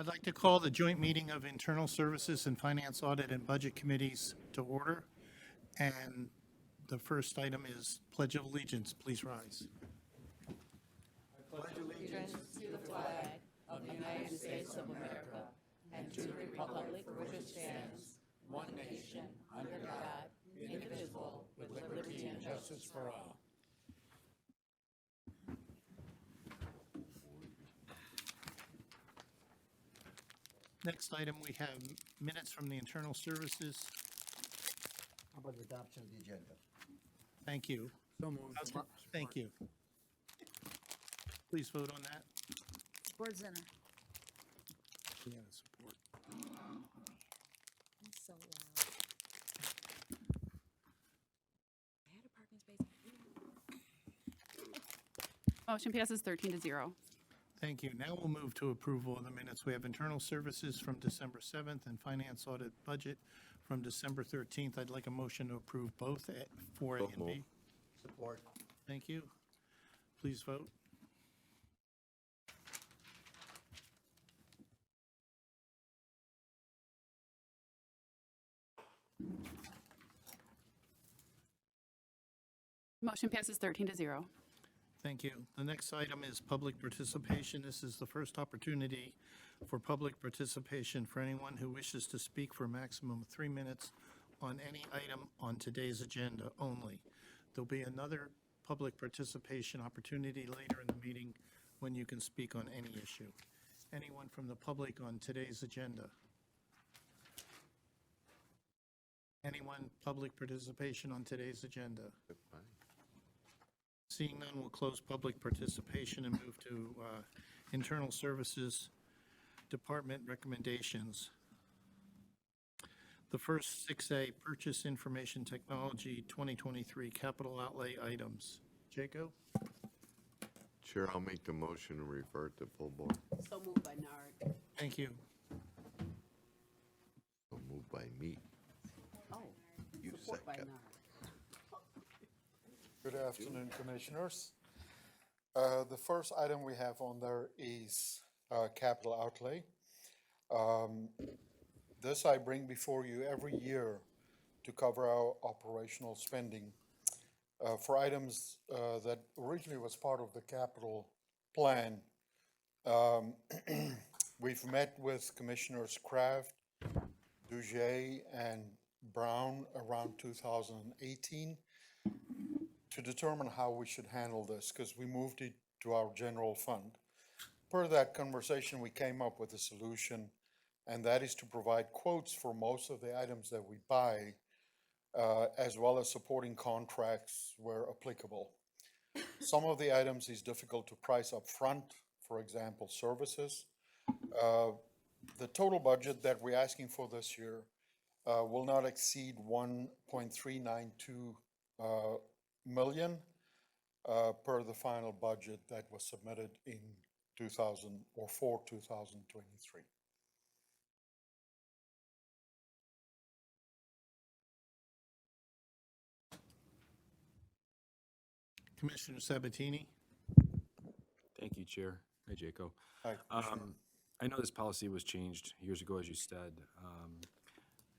I'd like to call the joint meeting of Internal Services and Finance Audit and Budget Committees to order. And the first item is Pledge of Allegiance. Please rise. Allegiance to the flag of the United States of America and to the republic for which it stands, one nation, under God, indivisible, with liberty and justice for all. Next item, we have minutes from the Internal Services. How about the adoption of the agenda? Thank you. So moved. Thank you. Please vote on that. Support Zinner. Yeah, support. It's so loud. I had a parking space. Motion passes 13-0. Thank you. Now we'll move to approval of the minutes. We have Internal Services from December 7th and Finance Audit Budget from December 13th. I'd like a motion to approve both for A and B. Support. Thank you. Please vote. Motion passes 13-0. Thank you. The next item is public participation. This is the first opportunity for public participation for anyone who wishes to speak for a maximum of 3 minutes on any item on today's agenda only. There'll be another public participation opportunity later in the meeting when you can speak on any issue. Anyone from the public on today's agenda? Anyone public participation on today's agenda? Seeing none, we'll close public participation and move to Internal Services Department recommendations. The first 6A, Purchase Information Technology 2023 Capital Outlay Items. Jacob? Chair, I'll make the motion and refer to full board. So moved by Nard. Thank you. So moved by me. Oh, You support by second. Nard. Good afternoon, Commissioners. The first item we have on there is capital outlay. This I bring before you every year to cover our operational spending for items that originally was part of the capital plan. We've met with Commissioners Kraft, Duget, and Brown around 2018 to determine how we should handle this, because we moved it to our general fund. Per that conversation, we came up with a solution, and that is to provide quotes for most of the items that we buy, as well as supporting contracts where applicable. Some of the items is difficult to price up front, for example, services. The total budget that we're asking for this year will not exceed 1.392 million per the final budget that was submitted in 2023. Commissioner Sabatini? Thank you, Chair. Hi, Jaco. Hi, Commissioner. I know this policy was changed years ago, as you said.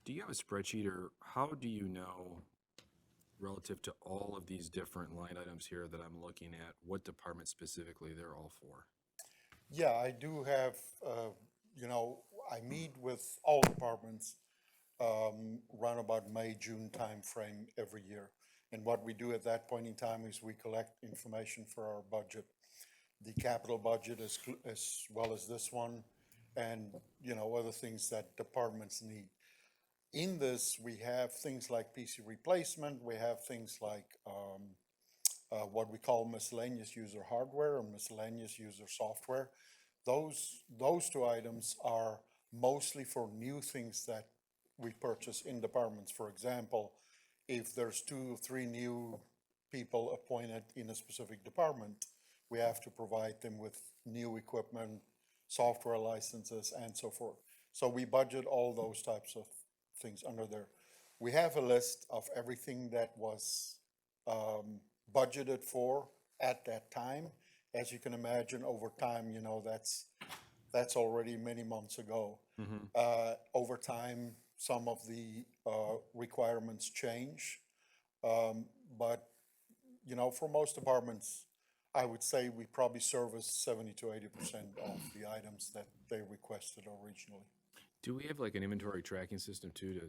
Do you have a spreadsheet, or how do you know, relative to all of these different line items here that I'm looking at, what department specifically they're all for? Yeah, I do have, I meet with all departments around about May, June timeframe every year. And what we do at that point in time is we collect information for our budget, the capital budget as well as this one, and, other things that departments need. In this, we have things like PC replacement, we have things like what we call miscellaneous user hardware or miscellaneous user software. Those two items are mostly for new things that we purchase in departments. For example, if there's 2 or 3 new people appointed in a specific department, we have to provide them with new equipment, software licenses, and so forth. So we budget all those types of things under there. We have a list of everything that was budgeted for at that time. As you can imagine, over time, that's That's already many months ago. Over time, some of the requirements change. But, you know, for most departments, I would say we probably service 70 to 80% of the items that they requested originally. Do we have like an inventory tracking system too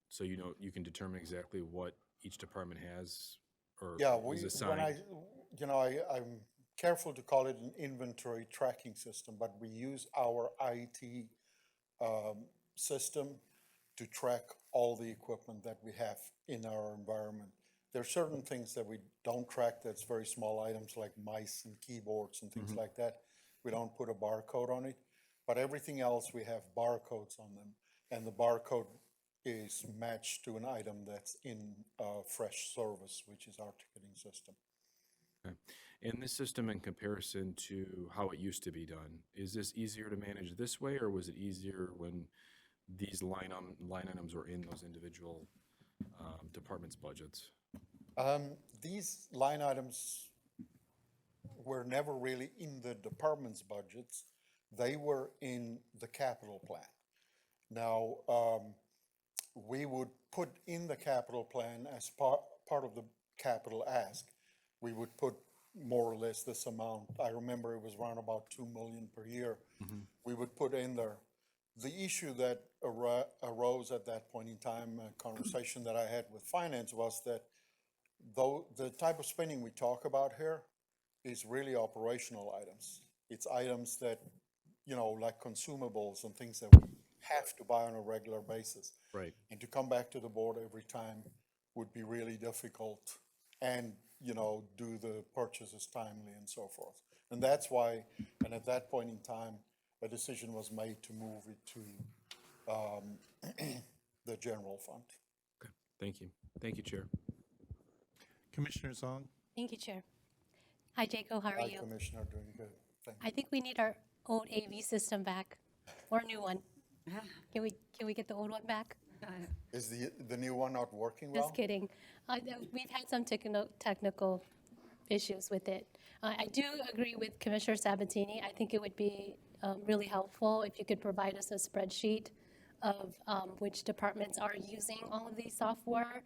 so you know, you can determine exactly what each department has or Yeah, is when assigned? I'm careful to call it an inventory tracking system, but we use our IT system to track all the equipment that we have in our environment. There are certain things that we don't track, that's very small items like mice and keyboards and things like that. We don't put a barcode on it, but everything else, we have barcodes on them. And the barcode is matched to an item that's in fresh service, which is our ticketing system. Okay. And this system in comparison to how it used to be done, is this easier to manage this way or was it easier when these line items were in those individual departments' budgets? These line items were never really in the department's budgets. They were in the capital plan. Now, we would put in the capital plan as part of the capital ask, we would put more or less this amount. I remember it was around about 2 million per year. We would put in there. The issue that arose at that point in time, a conversation that I had with finance, was that though the type of spending we talk about here is really operational items. It's items that, you know, like consumables and things that we have to buy on a regular basis. Right. And to come back to the board every time would be really difficult and, you know, do the purchases timely and so forth. And that's why, and at that point in time, a decision was made to move it to the general fund. Okay. Thank you. Thank you, Chair. Commissioner Zong? Thank you, Chair. Hi, Jaco, how are Hi, you? Commissioner, doing good. Thank you. I think we need our old AV system back, or a new one. Can we get the old one back? Is the new one not working well? Just kidding. We've had some technical issues with it. I do agree with Commissioner Sabatini. I think it would be really helpful if you could provide us a spreadsheet of which departments are using all of these software.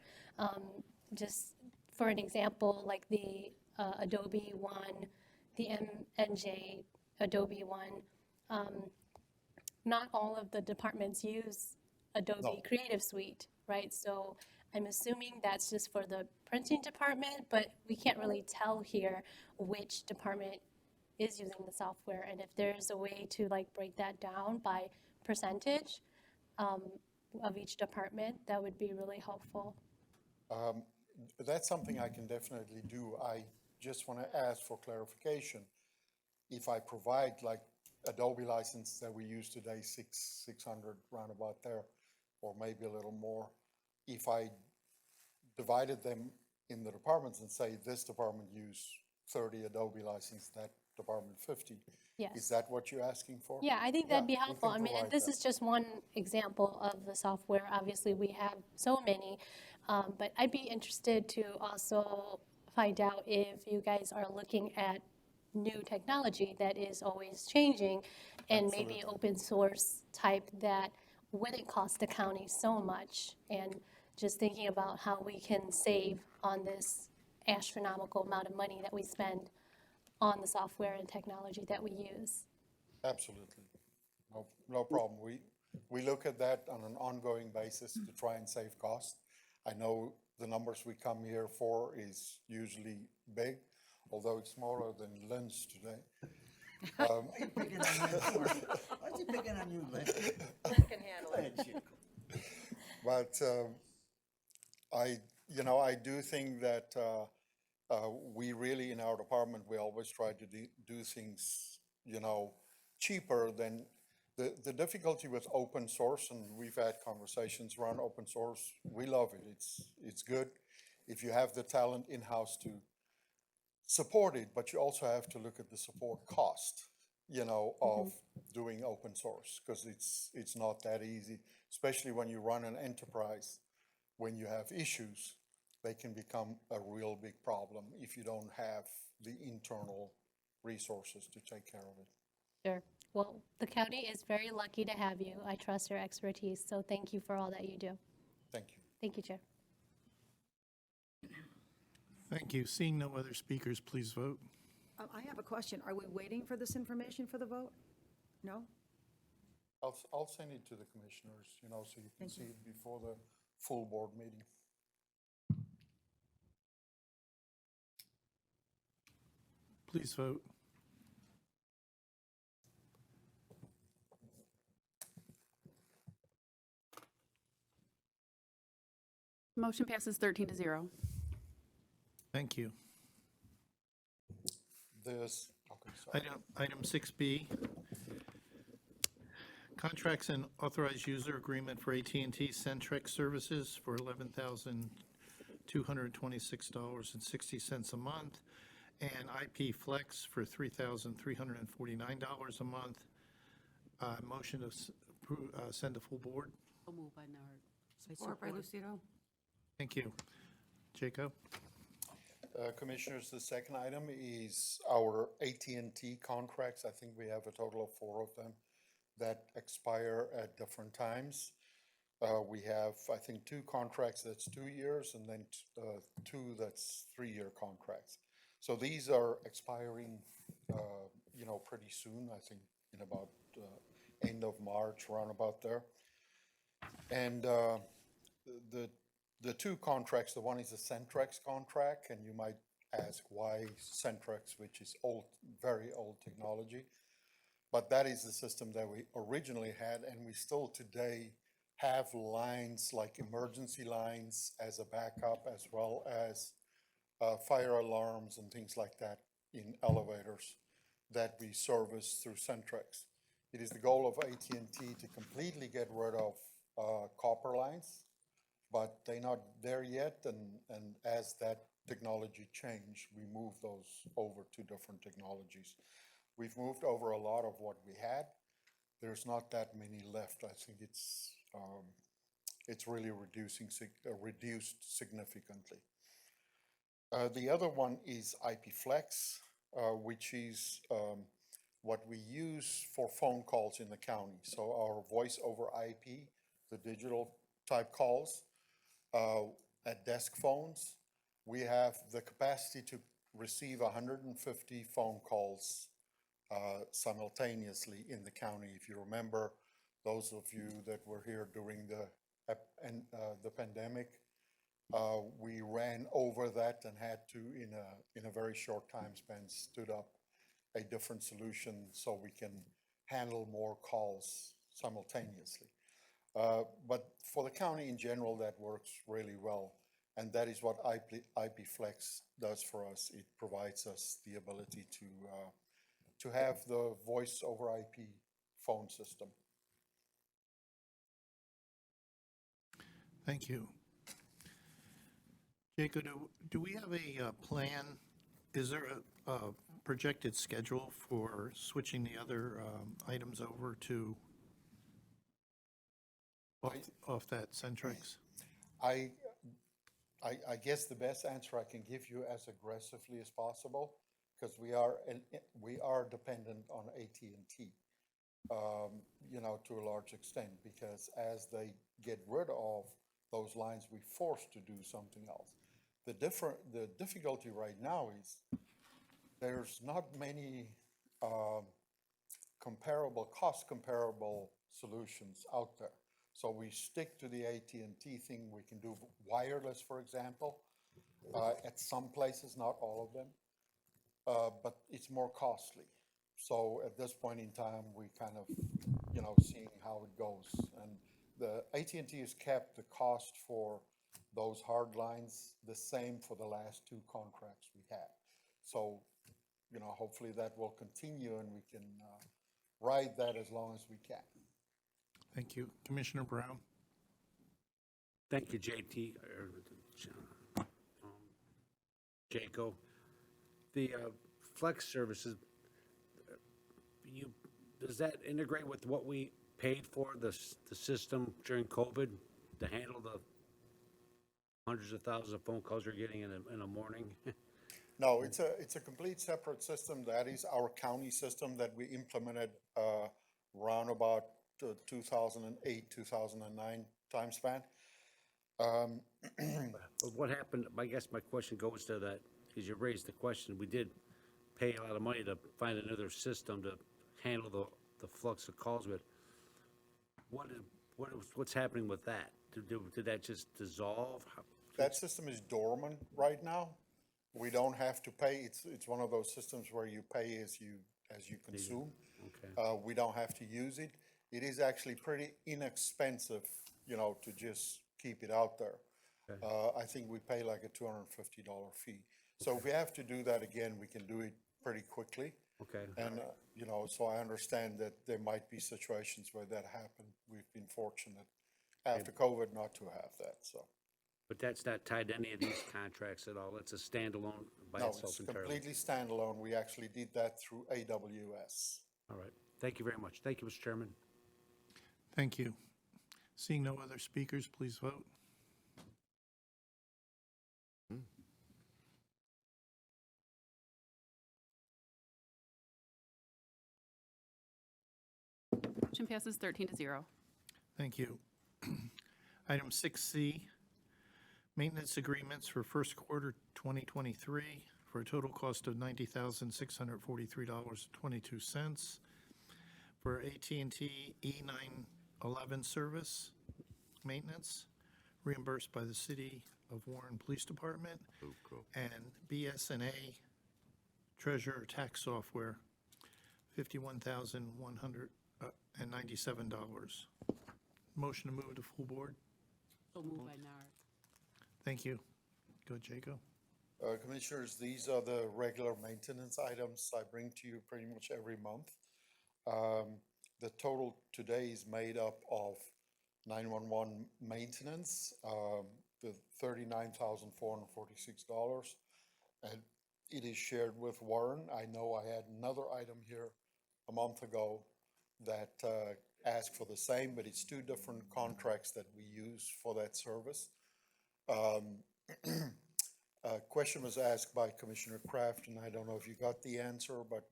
Just for an example, like the Adobe one, the MNJ Adobe one, not all of the departments use Adobe No. Creative Suite, right? So I'm assuming that's just for the printing department, but we can't really tell here which department is using the software. And if there's a way to like break that down by percentage of each department, that would be really helpful. That's something I can definitely do. I just want to ask for clarification. If I provide like Adobe license that we use today, 600 roundabout there, or maybe a little more, if I divided them in the departments and say this department use 30 Adobe license, that department 50, Yes. is that what you're asking for? Yeah, I think that'd be Yeah, we helpful. can I mean, and provide this that. is just one example of the software. Obviously, we have so many, but I'd be interested to also find out if you guys are looking at new technology that is always changing and maybe open source type that wouldn't cost the county so much, and just thinking about how we can save on this astronomical amount of money that we spend on the software and technology that we use. Absolutely. No problem. We look at that on an ongoing basis to try and save costs. I know the numbers we come here for is usually big, although it's smaller than Lynn's today. Why are you picking on you? Why is he picking on you, Lynn? Can handle Go it. ahead, Chico. But I do think that we really, in our department, we always try to do things, cheaper than, the difficulty with open source, and we've had conversations around open source, we love it, it's good. If you have the talent in-house to support it, but you also have to look at the support cost, of doing open source, because it's not that easy, especially when you run an enterprise. When you have issues, they can become a real big problem if you don't have the internal resources to take care of it. Sure. Well, the county is very lucky to have you. I trust your expertise, so thank you for all that you do. Thank you. Thank you, Chair. Thank you. Seeing no other speakers, please vote. I have a question. Are we waiting for this information for the vote? No? I'll send it to the commissioners, you know, so you can see it before the full board meeting. Please vote. Motion passes 13-0. Thank you. This, okay, sorry. Item 6B, contracts and authorized user agreement for AT&T Centrex Services for $11,226.60 a month, and IP Flex for $3,349 a month. Motion to send to full board. So moved by Nard. Support by Lucido? Thank you. Jacob? Commissioners, the second item is our AT&T contracts. I think we have a total of 4 of them that expire at different times. We have, I think, 2 contracts that's 2 years, and then 2 that's 3-year contracts. So these are expiring, you know, pretty soon, I think in about end of March, around about there. And the 2 contracts, the one is a Centrex contract, and you might ask why Centrex, which is old, very old technology. But that is the system that we originally had, and we still today have lines like emergency lines as a backup, as well as fire alarms and things like that in elevators that we service through Centrex. It is the goal of AT&T to completely get rid of copper lines, but they're not there yet, and as that technology change, we move those over to different technologies. We've moved over a lot of what we had. There's not that many left. I think it's really reduced significantly. The other one is IP Flex, which is what we use for phone calls in the county. So our voice over IP, the digital type calls, at desk phones, we have the capacity to receive 150 phone calls simultaneously in the county. If you remember, those of you that were here during the pandemic, we ran over that and had to, in a very short time span, stood up a different solution so we can handle more calls simultaneously. But for the county in general, that works really well. And that is what IP Flex does for us. It provides us the ability to have the voice over IP phone system. Thank you. Jacob, do we have a plan? Is there a projected schedule for switching the other items over to off that Centrex? I guess the best answer I can give you as aggressively as possible, because we are dependent on AT&T, you know, to a large extent, because as they get rid of those lines, we're forced to do something else. The difficulty right now is there's not many cost comparable solutions out there. So we stick to the AT&T thing. We can do wireless, for example, at some places, not all of them, but it's more costly. So at this point in time, we kind of, you know, seeing how it goes. And the AT&T has kept the cost for those hard lines the same for the last 2 contracts we had. So, you know, hopefully that will continue and we can ride that as long as we can. Thank you. Commissioner Brown? Thank you, Jaco. The Flex services, does that integrate with what we paid for the system during COVID to handle the hundreds of thousands of phone calls you're getting in a morning? No, it's a complete separate system. That is our county system that we implemented around about 2008, 2009 time span. But what happened, I guess my question goes to that, because you raised the question, we did pay a lot of money to find another system to handle the flux of calls with. What's happening with that? Did that just dissolve? That system is dormant right now. We don't have to pay. It's one of those systems where you pay as you consume. Okay. We don't have to use it. It is actually pretty inexpensive, to just keep it out there. Okay. I think we pay like a $250 fee. So if we have to do that again, we can do it pretty quickly. Okay. And, so I understand that there might be situations where that happened. We've been fortunate after COVID not to have that, so. But that's not tied to any of these contracts at all? It's a standalone by No, itself it's entirely? completely standalone. We actually did that through AWS. All right. Thank you very much. Thank you, Mr. Chairman. Thank you. Seeing no other speakers, please vote. Motion passes 13-0. Thank you. Item 6C, maintenance agreements for first quarter 2023 for a total cost of $90,643.22 for AT&T E911 service maintenance reimbursed by the City of Warren Police Department and BS&A treasurer tax software, $51,197. Motion to move to full board. So moved by Nard. Thank you. Go, Jacob. Commissioners, these are the regular maintenance items I bring to you pretty much every month. The total today is made up of 911 maintenance, the $39,446, and it is shared with Warren. I know I had another item here a month ago that asked for the same, but it's two different contracts that we use for that service. A question was asked by Commissioner Kraft, and I don't know if you got the answer, but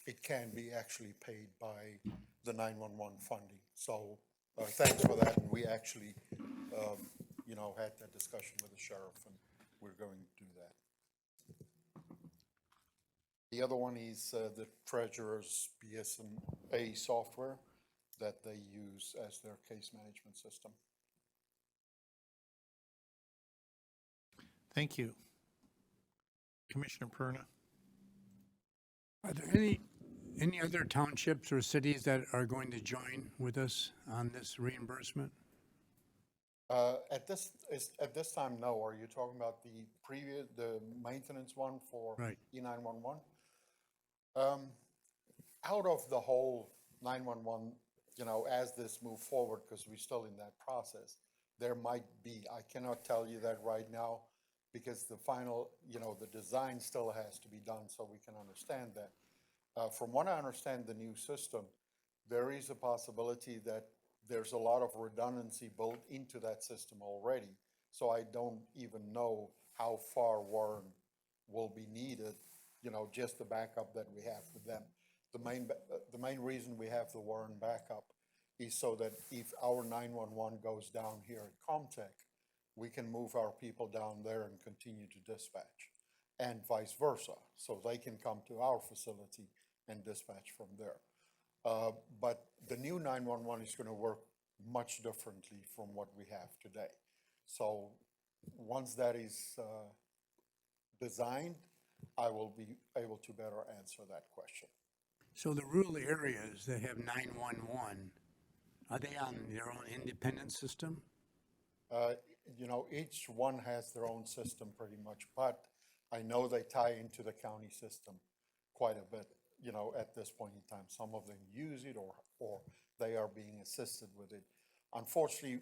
it can be actually paid by the 911 funding. So thanks for that, and we actually, had that discussion with the sheriff, and we're going to do that. The other one is the treasurer's BS&A software that they use as their case management system. Thank you. Commissioner Perna. Are there any other townships or cities that are going to join with us on this reimbursement? At this time, no. Are you talking about the maintenance one for Right. E911? Out of the whole 911, as this move forward, because we're still in that process, there might be, I cannot tell you that right now, because the final, the design still has to be done so we can understand that. From what I understand, the new system, there is a possibility that there's a lot of redundancy built into that system already. So I don't even know how far Warren will be needed, just the backup that we have with them. The main reason we have the Warren backup is so that if our 911 goes down here at Comtech, we can move our people down there and continue to dispatch, and vice versa. So they can come to our facility and dispatch from there. But the new 911 is going to work much differently from what we have today. So once that is designed, I will be able to better answer that question. So the rural areas that have 911, are they on their own independent system? Each one has their own system pretty much, but I know they tie into the county system quite a bit, at this point in time. Some of them use it or they are being assisted with it. Unfortunately,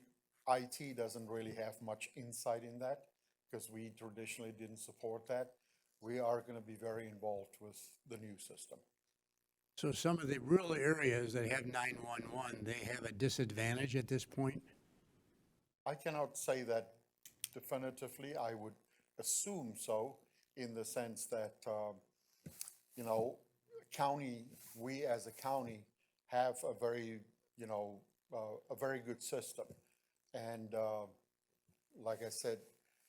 IT doesn't really have much insight in that because we traditionally didn't support that. We are going to be very involved with the new system. So some of the rural areas that have 911, they have a disadvantage at this point? I cannot say that definitively. I would assume so, in the sense that, you know, county, we as a county have a very, you know, a very good system. And like I said,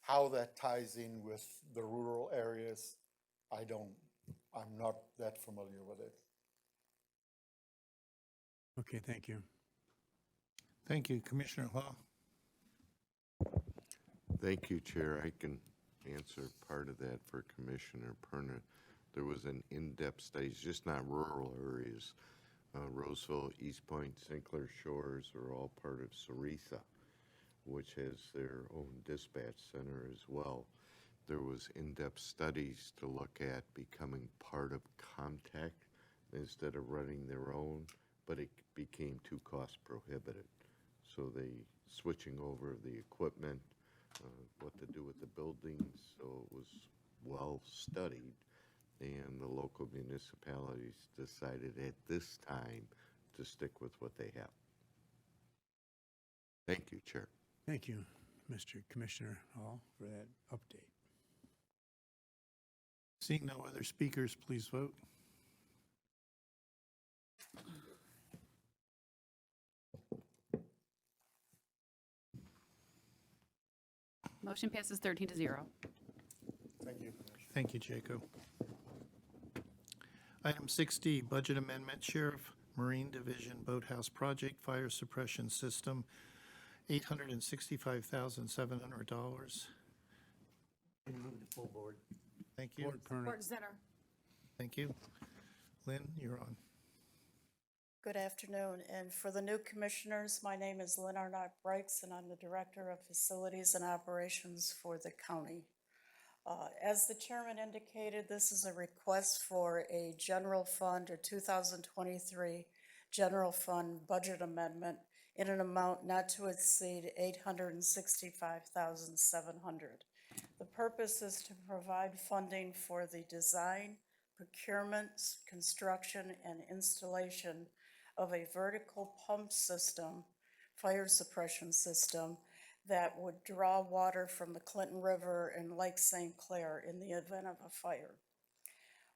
how that ties in with the rural areas, I'm not that familiar with it. Okay, thank you. Thank you, Commissioner Hall. Thank you, Chair. I can answer part of that for Commissioner Perna. There was an in-depth study, it's just not rural areas. Roseville, East Point, St. Clair Shores are all part of Sarisa, which has their own dispatch center as well. There was in-depth studies to look at becoming part of Comtech instead of running their own, but it became too cost prohibitive. So they switching over the equipment, what to do with the buildings, so it was well studied. And the local municipalities decided at this time to stick with what they have. Thank you, Chair. Thank you, Mr. Commissioner Hall, for that update. Seeing no other speakers, please vote. Motion passes 13 to 0. Thank you. Thank you, Jacob. Item 6D, Budget Amendment, Sheriff Marine Division Boathouse Project Fire Suppression System, $865,700. Move the full board. Thank you. Board Perna. Support Zinner. Thank you. Lynn, you're on. Good afternoon, and for the new commissioners, my name is Lynn Arnott-Brikes, and I'm the Director of Facilities and Operations for the county. As the chairman indicated, this is a request for a general fund or 2023 general fund budget amendment in an amount not to exceed $865,700. The purpose is to provide funding for the design, procurement, construction, and installation of a vertical pump system, fire suppression system, that would draw water from the Clinton River and Lake St. Clair in the event of a fire.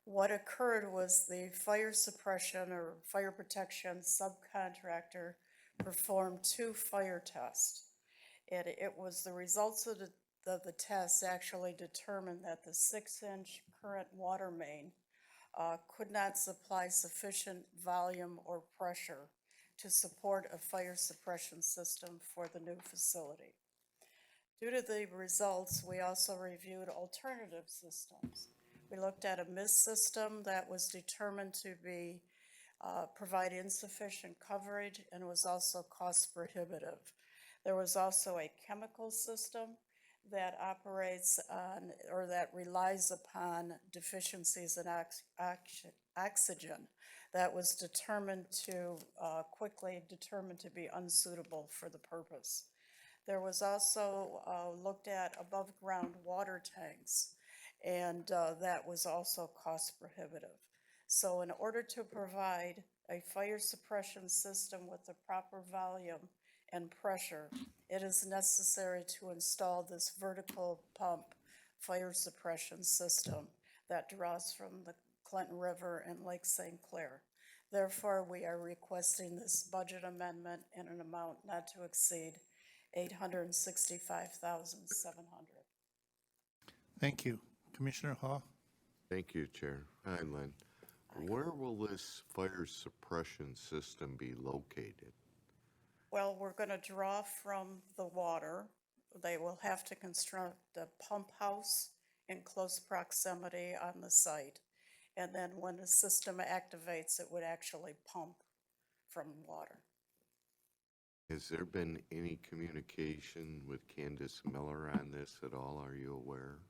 What occurred was the fire suppression or fire protection subcontractor performed 2 fire tests. And it was the results of the tests actually determined that the 6-inch current water main could not supply sufficient volume or pressure to support a fire suppression system for the new facility. Due to the results, we also reviewed alternative systems. We looked at a mist system that was determined to be provide insufficient coverage and was also cost prohibitive. There was also a chemical system that operates on or that relies upon deficiencies in oxygen that was quickly determined to be unsuitable for the purpose. There was also looked at above ground water tanks, and that was also cost prohibitive. So in order to provide a fire suppression system with the proper volume and pressure, it is necessary to install this vertical pump fire suppression system that draws from the Clinton River and Lake St. Clair. Therefore, we are requesting this budget amendment in an amount not to exceed $865,700. Thank you. Commissioner Hall? Thank you, Chair. Hi, Lynn. Where will this fire suppression system be located? Well, we're going to draw from the water. They will have to construct a pump house in close proximity on the site. And then when the system activates, it would actually pump from water. Has there been any communication with Candace Miller on this at all? Are you aware?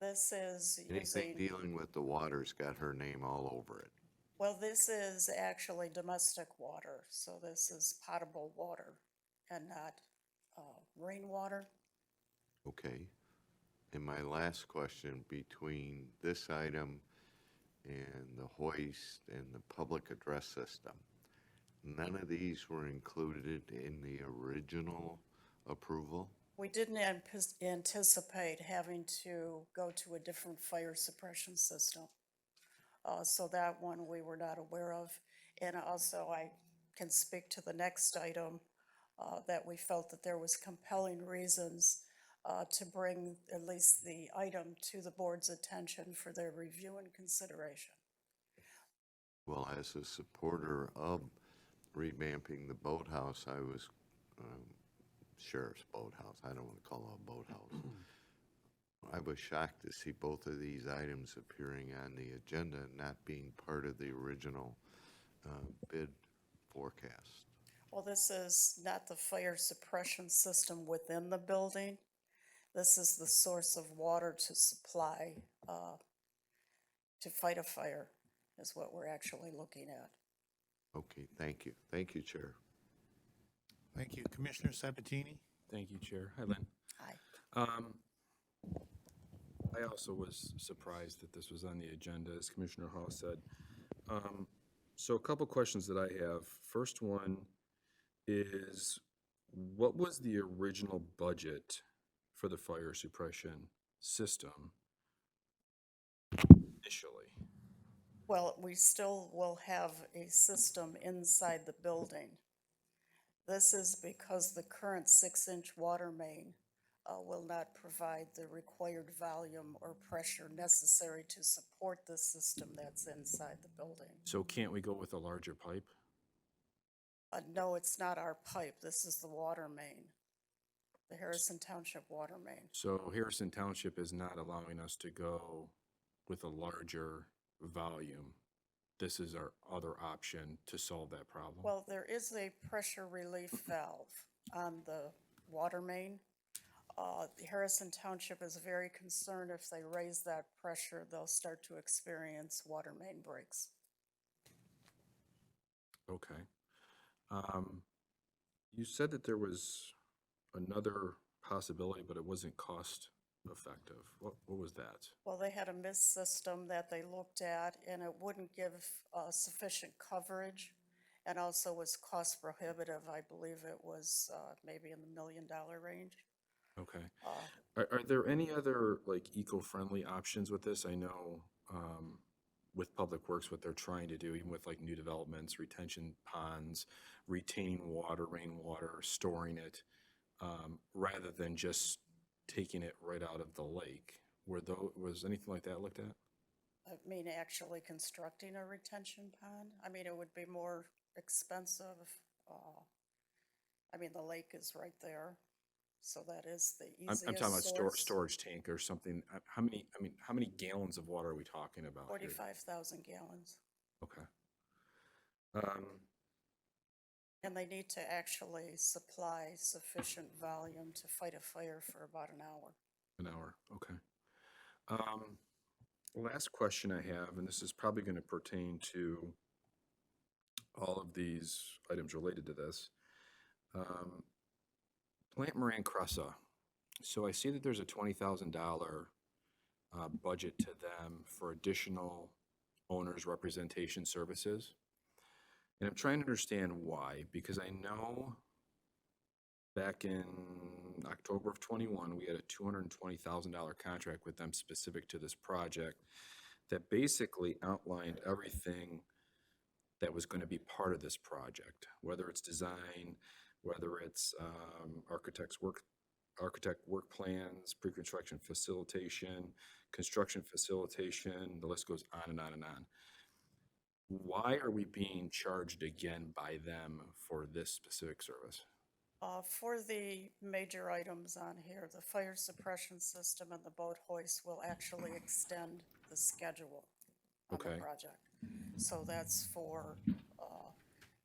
This is Anything using, dealing with the water's got her name all over it. well, this is actually domestic water. So this is potable water and not rainwater. Okay. And my last question, between this item and the hoist and the public address system, none of these were included in the original approval? We didn't anticipate having to go to a different fire suppression system. So that one we were not aware of. And also I can speak to the next item, that we felt that there was compelling reasons to bring at least the item to the board's attention for their review and consideration. Well, as a supporter of revamping the boathouse, I was, Sheriff's Boathouse, I don't want to call it a boathouse. I was shocked to see both of these items appearing on the agenda and not being part of the original bid forecast. Well, this is not the fire suppression system within the building. This is the source of water to supply, to fight a fire, is what we're actually looking at. Okay, thank you. Thank you, Chair. Thank you. Commissioner Sabatini? Thank you, Chair. Hi, Lynn. Aye. I also was surprised that this was on the agenda, as Commissioner Hall said. So a couple questions that I have. First one is, what was the original budget for the fire suppression system initially? Well, we still will have a system inside the building. This is because the current 6-inch water main will not provide the required volume or pressure necessary to support the system that's inside the building. So can't we go with a larger pipe? No, it's not our pipe. This is the water main, the Harrison Township water main. So Harrison Township is not allowing us to go with a larger volume. This is our other option to solve that problem. Well, there is a pressure relief valve on the water main. The Harrison Township is very concerned if they raise that pressure, they'll start to experience water main breaks. Okay. You said that there was another possibility, but it wasn't cost effective. What was that? Well, they had a mist system that they looked at, and it wouldn't give sufficient coverage, and also was cost prohibitive. I believe it was maybe in the $1 million range. Okay. Are there any other like eco-friendly options with this? I know with Public Works, what they're trying to do, even with like new developments, retention ponds, retaining water, rainwater, storing it, rather than just taking it right out of the lake. Was anything like that looked at? I mean, actually constructing a retention pond, I mean, it would be more expensive. I mean, the lake is right there, so that is the easiest I'm talking about source. storage tank or something. How many gallons of water are we talking about here? 45,000 gallons. Okay. And they need to actually supply sufficient volume to fight a fire for about an hour. An hour, okay. Last question I have, and this is probably going to pertain to all of these items related to this. Plant Moran Cressa. So I see that there's a $20,000 budget to them for additional owners' representation services. And I'm trying to understand why, because I know back in October of 21, we had a $220,000 contract with them specific to this project that basically outlined everything that was going to be part of this project, whether it's design, whether it's architect work plans, pre-construction facilitation, construction facilitation, the list goes on and on and on. Why are we being charged again by them for this specific service? For the major items on here, the fire suppression system and the boat hoist will actually extend the schedule on the Okay. project. So that's for,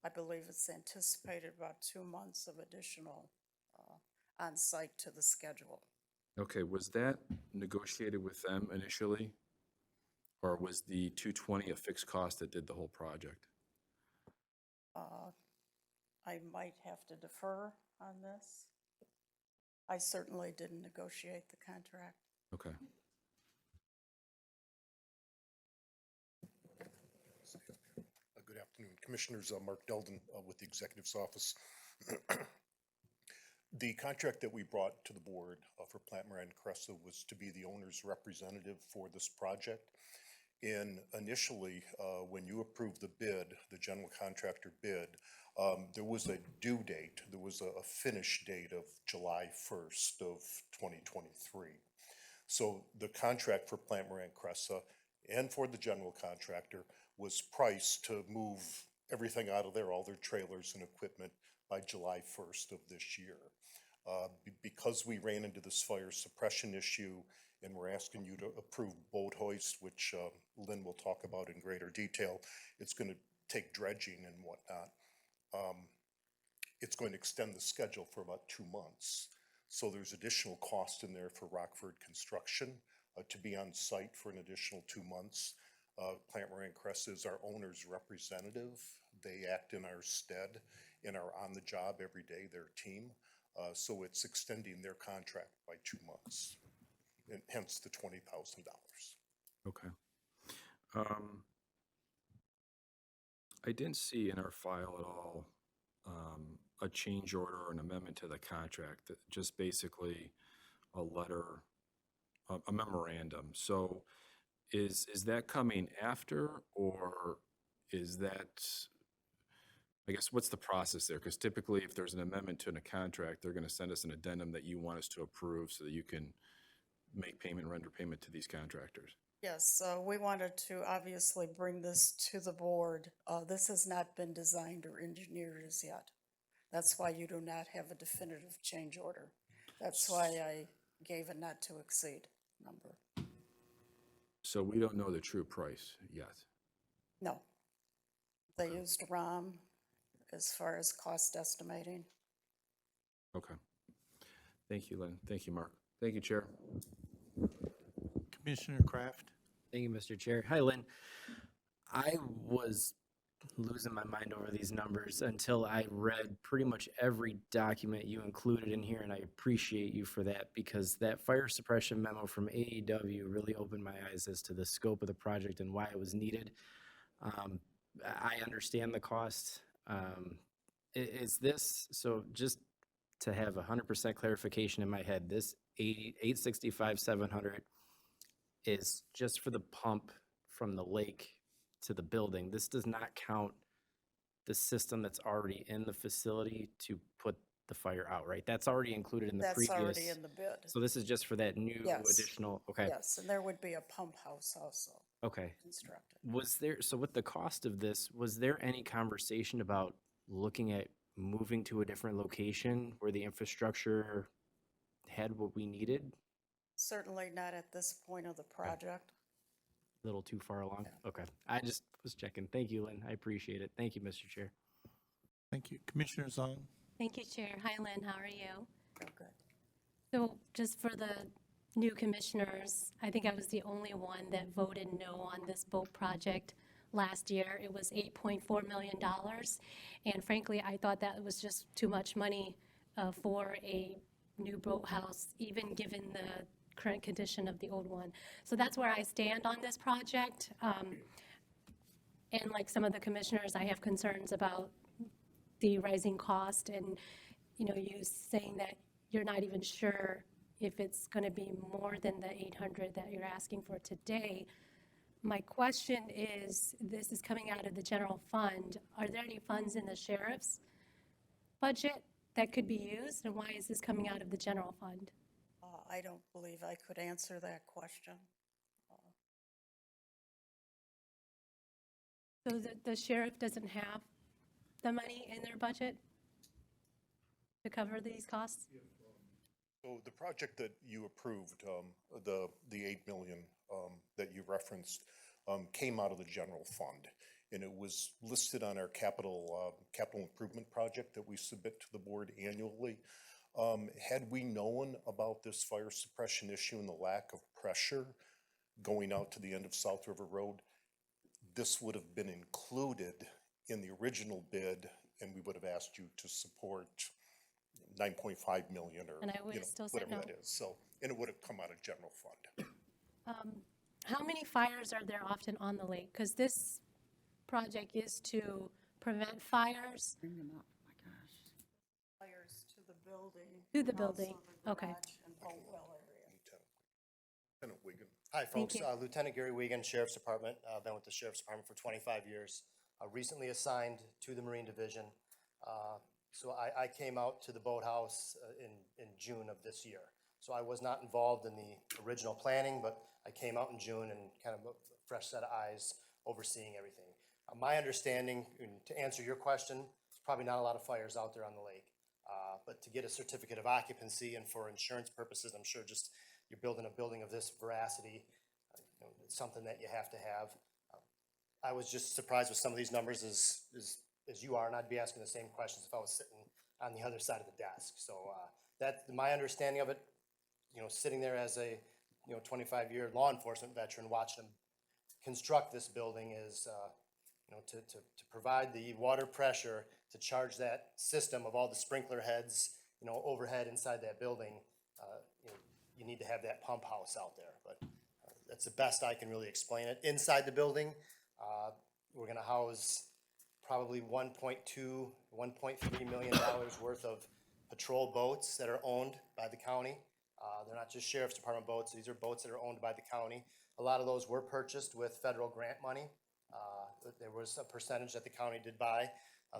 I believe it's anticipated about 2 months of additional on-site to the schedule. Okay, was that negotiated with them initially? Or was the 220 a fixed cost that did the whole project? I might have to defer on this. I certainly didn't negotiate the contract. Okay. Good afternoon, Commissioners. Mark Delden with the Executive's Office. The contract that we brought to the board for Plant Moran Cressa was to be the owner's representative for this project. And initially, when you approved the bid, the general contractor bid, there was a due date, there was a finish date of July 1st of 2023. So the contract for Plant Moran Cressa and for the general contractor was priced to move everything out of there, all their trailers and equipment, by July 1st of this year. Because we ran into this fire suppression issue and we're asking you to approve boat hoist, which Lynn will talk about in greater detail, it's going to take dredging and whatnot. It's going to extend the schedule for about 2 months. So there's additional cost in there for Rockford Construction to be on site for an additional 2 months. Plant Moran Cressa is our owner's representative. They act in our stead and are on the job every day, their team. So it's extending their contract by 2 months, and hence the $20,000. Okay. I didn't see in our file at all a change order or an amendment to the contract, that just basically a letter, a memorandum. So is that coming after, or is that, I guess, what's the process there? Because typically if there's an amendment to a contract, they're going to send us an addendum that you want us to approve so that you can make payment, render payment to these contractors. Yes, we wanted to obviously bring this to the board. This has not been designed or engineered as yet. That's why you do not have a definitive change order. That's why I gave a not to exceed number. So we don't know the true price yet. No. They used ROM as far as cost estimating. Okay. Thank you, Lynn. Thank you, Mark. Thank you, Chair. Commissioner Kraft? Thank you, Mr. Chair. Hi, Lynn. I was losing my mind over these numbers until I read pretty much every document you included in here, and I appreciate you for that, because that fire suppression memo from AEW really opened my eyes as to the scope of the project and why it was needed. I understand the cost. Is this, so just to have 100% clarification in my head, this 865,700 is just for the pump from the lake to the building. This does not count the system that's already in the facility to put the fire out, right? That's already included in the previous. That's already in the bid. So this is just for that new Yes. additional, okay. Yes, and there would be a pump house also Okay. constructed. Was there, so with the cost of this, was there any conversation about looking at moving to a different location where the infrastructure had what we needed? Certainly not at this point of the project. A little too far along? Okay. I just was checking. Thank you, Lynn. I appreciate it. Thank you, Mr. Chair. Thank you. Commissioner Zong? Thank you, Chair. Hi, Lynn, how are you? Okay. So just for the new commissioners, I think I was the only one that voted no on this boat project last year. It was $8.4 million. And frankly, I thought that was just too much money for a new boathouse, even given the current condition of the old one. So that's where I stand on this project. And like some of the commissioners, I have concerns about the rising cost and, you know, you saying that you're not even sure if it's going to be more than the 800 that you're asking for today. My question is, this is coming out of the general fund. Are there any funds in the sheriff's budget that could be used? And why is this coming out of the general fund? I don't believe I could answer that question. So the sheriff doesn't have the money in their budget to cover these costs? So the project that you approved, the 8 million that you referenced, came out of the general fund. And it was listed on our capital improvement project that we submit to the board annually. Had we known about this fire suppression issue and the lack of pressure going out to the end of South River Road, this would have been included in the original bid, and we would have asked you to support 9.5 million or And I would have still said whatever no. that is. So, and it would have come out of general fund. How many fires are there often on the lake? Because this project is to prevent fires. Bring them up, my gosh. Fires to the building. To the and also building, the okay. garage and boat well area. Lieutenant Wigan. Hi, Thank folks. you. Lieutenant Gary Wiegand, Sheriff's Department. I've been with the Sheriff's Department for 25 years. Recently assigned to the Marine Division. So I came out to the Boathouse in June of this year. So I was not involved in the original planning, but I came out in June and kind of a fresh set of eyes overseeing everything. My understanding, and to answer your question, there's probably not a lot of fires out there on the lake. But to get a certificate of occupancy and for insurance purposes, I'm sure just you're building a building of this veracity, it's something that you have to have. I was just surprised with some of these numbers as you are, and I'd be asking the same questions if I was sitting on the other side of the desk. So that's my understanding of it, sitting there as a 25-year law enforcement veteran, watching them construct this building is, to provide the water pressure to charge that system of all the sprinkler heads, overhead inside that building. You need to have that pump house out there, but that's the best I can really explain it. Inside the building, we're gonna house probably $1.2, $1.3 million worth of patrol boats that are owned by the county. They're not just Sheriff's Department boats, these are boats that are owned by the county. A lot of those were purchased with federal grant money. There was a percentage that the county did buy.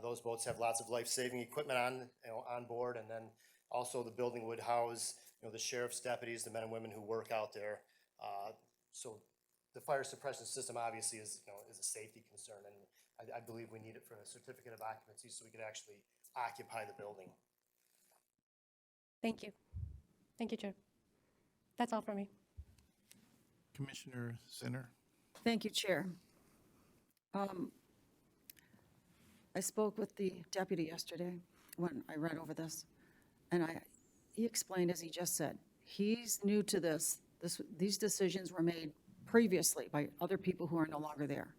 Those boats have lots of life-saving equipment on board, and then also the building would house, the sheriff's deputies, the men and women who work out there. So the fire suppression system obviously is a safety concern, and I believe we need it for a certificate of occupancy so we could actually occupy the building. Thank you. Thank you, Chair. That's all for me. Commissioner Zinner. Thank you, Chair. I spoke with the deputy yesterday when I read over this, and he explained, as he just said, he's new to this. These decisions were made previously by other people who are no longer there.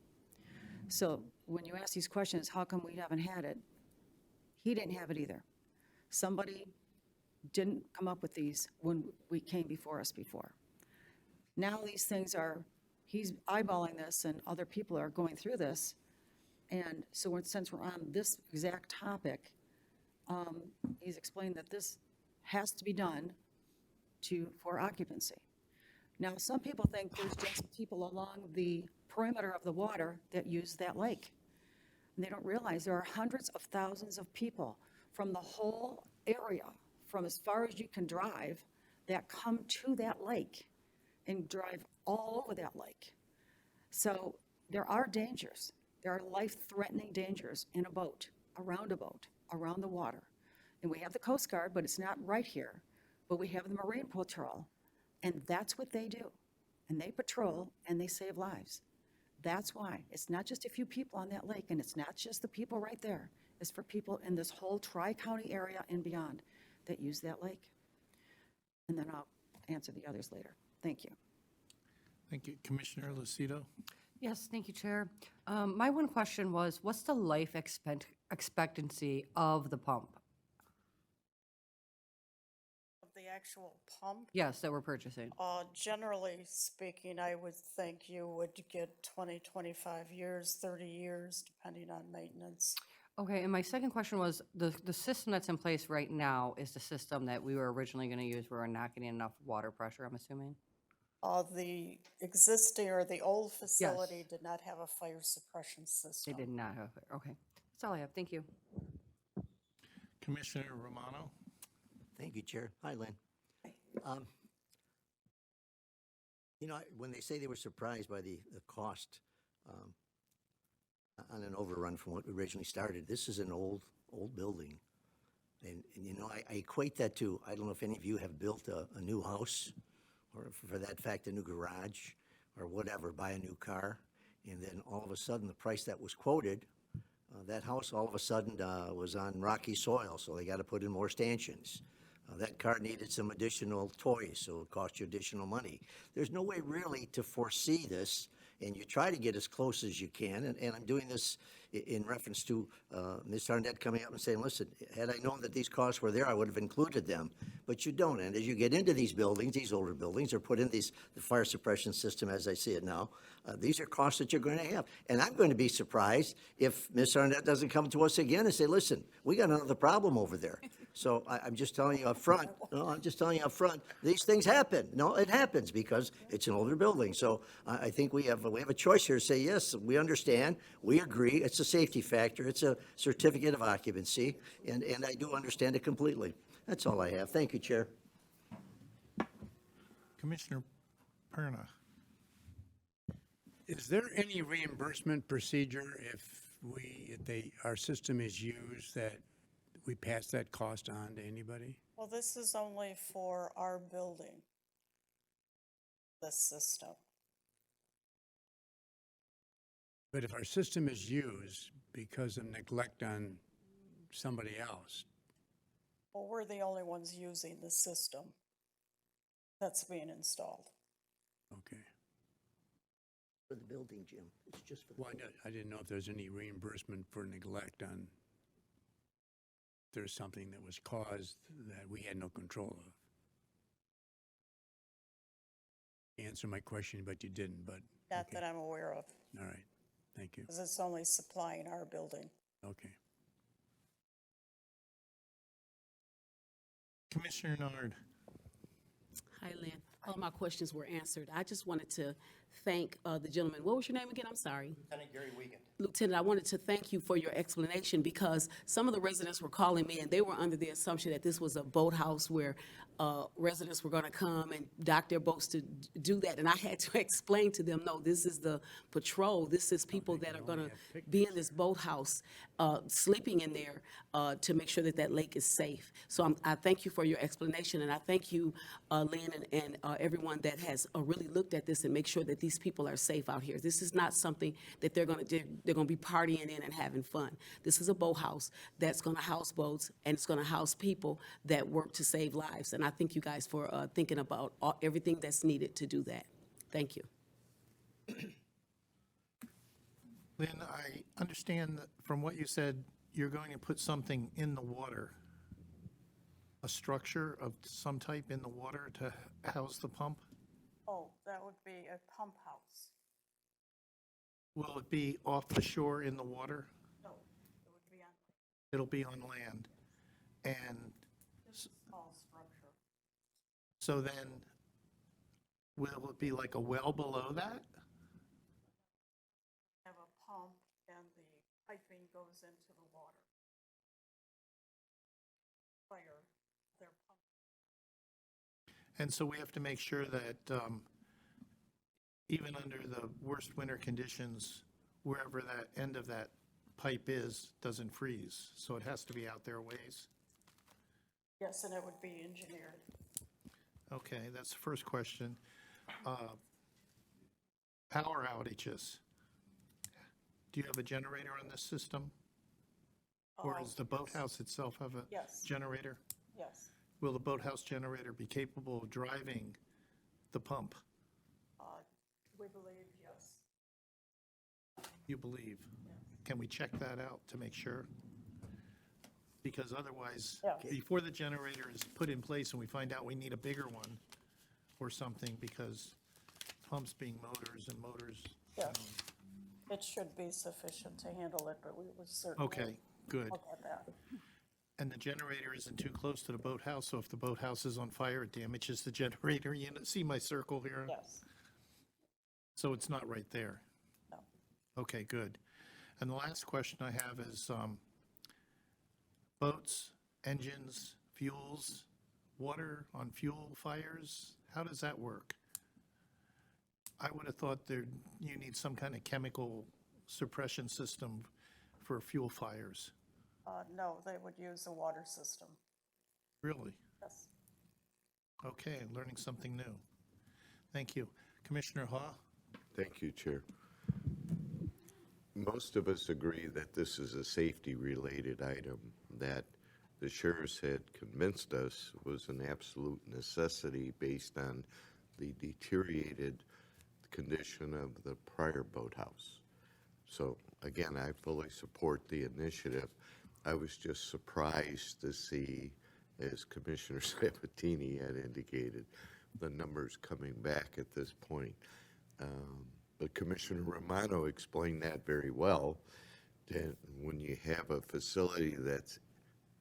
So when you ask these questions, how come we haven't had it? He didn't have it either. Somebody didn't come up with these when we came before us before. Now these things he's eyeballing this and other people are going through this. And so since we're on this exact topic, he's explained that this has to be done for occupancy. Now, some people think there's just people along the perimeter of the water that use that lake. And they don't realize there are hundreds of thousands of people from the whole area, from as far as you can drive, that come to that lake and drive all over that lake. So there are dangers. There are life-threatening dangers in a boat, around the water. And we have the Coast Guard, but it's not right here. But we have the Marine Patrol, and that's what they do. And they patrol, and they save lives. That's why. It's not just a few people on that lake, and it's not just the people right there. It's for people in this whole Tri-County area and beyond that use that lake. And then I'll answer the others later. Thank you. Thank you. Commissioner Lucido. Yes, thank you, Chair. My one question was, what's the life expectancy of the pump? Of the actual pump, Yes, that we're purchasing. generally speaking, I would think you would get 20, 25 years, 30 years, depending on maintenance. Okay, and my second question was, the system that's in place right now is the system that we were originally going to use. We were not getting enough water pressure, I'm assuming? The existing or the old facility did not have a fire suppression They system. did not have it. Okay, that's all I have. Thank you. Commissioner Romano. Thank you, Chair. Hi, Lynn. When they say they were surprised by the cost on an overrun from what originally started, this is an old building. And I equate that to, I don't know if any of you have built a new house, or for that fact, a new garage, or whatever, buy a new car, and then all of a sudden, the price that was quoted, that house all of a sudden was on rocky soil, so they got to put in more stanchions. That car needed some additional toys, so it cost you additional money. There's no way really to foresee this, and you try to get as close as you can, and I'm doing this in reference to Ms. Arnett coming up and saying, listen, had I known that these costs were there, I would have included them. but you don't. And as you get into these buildings, these older buildings, or put in the fire suppression system as I see it now, these are costs that you're going to have. And I'm going to be surprised if Ms. Arnett doesn't come to us again and say, listen, we got another problem over there. So I'm just telling you up front, these things happen. No, it happens because it's an older building. So I think we have a choice here to say, yes, we understand, we agree, it's a safety factor, it's a certificate of occupancy, and I do understand it completely. That's all I have. Thank you, Chair. Commissioner Perna. Is there any reimbursement procedure if our system is used, that we pass that cost on to anybody? Well, this is only for our building, this system. But if our system is used because of neglect on somebody else, Well, we're the only ones using the system that's being installed. okay. For the building, Jim, it's just for the Well, I didn't know if there's any reimbursement for neglect on, if there's something that was caused that we had no control of. Answer my question, but you didn't, but, Not okay. that I'm aware of, All right, thank you. because it's only supplying our building. Okay. Commissioner Nard. Hi, Lynn. All my questions were answered. I just wanted to thank the gentleman. What was your name again? I'm sorry. Lieutenant Gary Wiegand. Lieutenant, I wanted to thank you for your explanation, because some of the residents were calling me and they were under the assumption that this was a boathouse where residents were going to come and dock their boats to do that. And I had to explain to them, no, this is the patrol. This is people that are going to be in this boathouse, sleeping in there to make sure that that lake is safe. So I thank you for your explanation, and I thank you, Lynn, and everyone that has really looked at this and make sure that these people are safe out here. This is not something that they're going to be partying in and having fun. This is a boathouse that's going to house boats, and it's going to house people that work to save lives. And I thank you guys for thinking about everything that's needed to do that. Thank you. Lynn, I understand that from what you said, you're going to put something in the water, a structure of some type in the water to house the pump? Oh, that would be a pump house. Will it be off the shore in the water? No, it would be on It'll be on land. And this small structure. so then, will it be like a well below that? Have a pump and the piping goes into the water. Fire, their pump. And so we have to make sure that even under the worst winter conditions, wherever that end of that pipe is, doesn't freeze. So it has to be out there a ways. Yes, and it would be engineered. Okay, that's the first question. Power outages. Do you have a generator on this system? Or does the boathouse itself have a Yes. generator? Yes. Will the boathouse generator be capable of driving the pump? We believe, yes. You believe? Can we check that out to make sure? Because otherwise, Yeah. before the generator is put in place and we find out we need a bigger one or something, because pumps being motors and motors. Yeah. It should be sufficient to handle it, but we would certainly. Okay, good. Look at that. And the generator isn't too close to the boathouse, so if the boathouse is on fire, it damages the generator. You see my circle here? Yes. So it's not right there? No. Okay, good. And the last question I have is boats, engines, fuels, water on fuel fires, how does that work? I would have thought you need some kind of chemical suppression system for fuel fires. No, they would use a water system. Really? Yes. Okay, learning something new. Thank you. Commissioner Haw? Thank you, Chair. Most of us agree that this is a safety-related item that the sheriffs had convinced us was an absolute necessity based on the deteriorated condition of the prior boathouse. So again, I fully support the initiative. I was just surprised to see as Commissioner Sabatini had indicated, the numbers coming back at this point. But Commissioner Romano explained that very well, that when you have a facility that's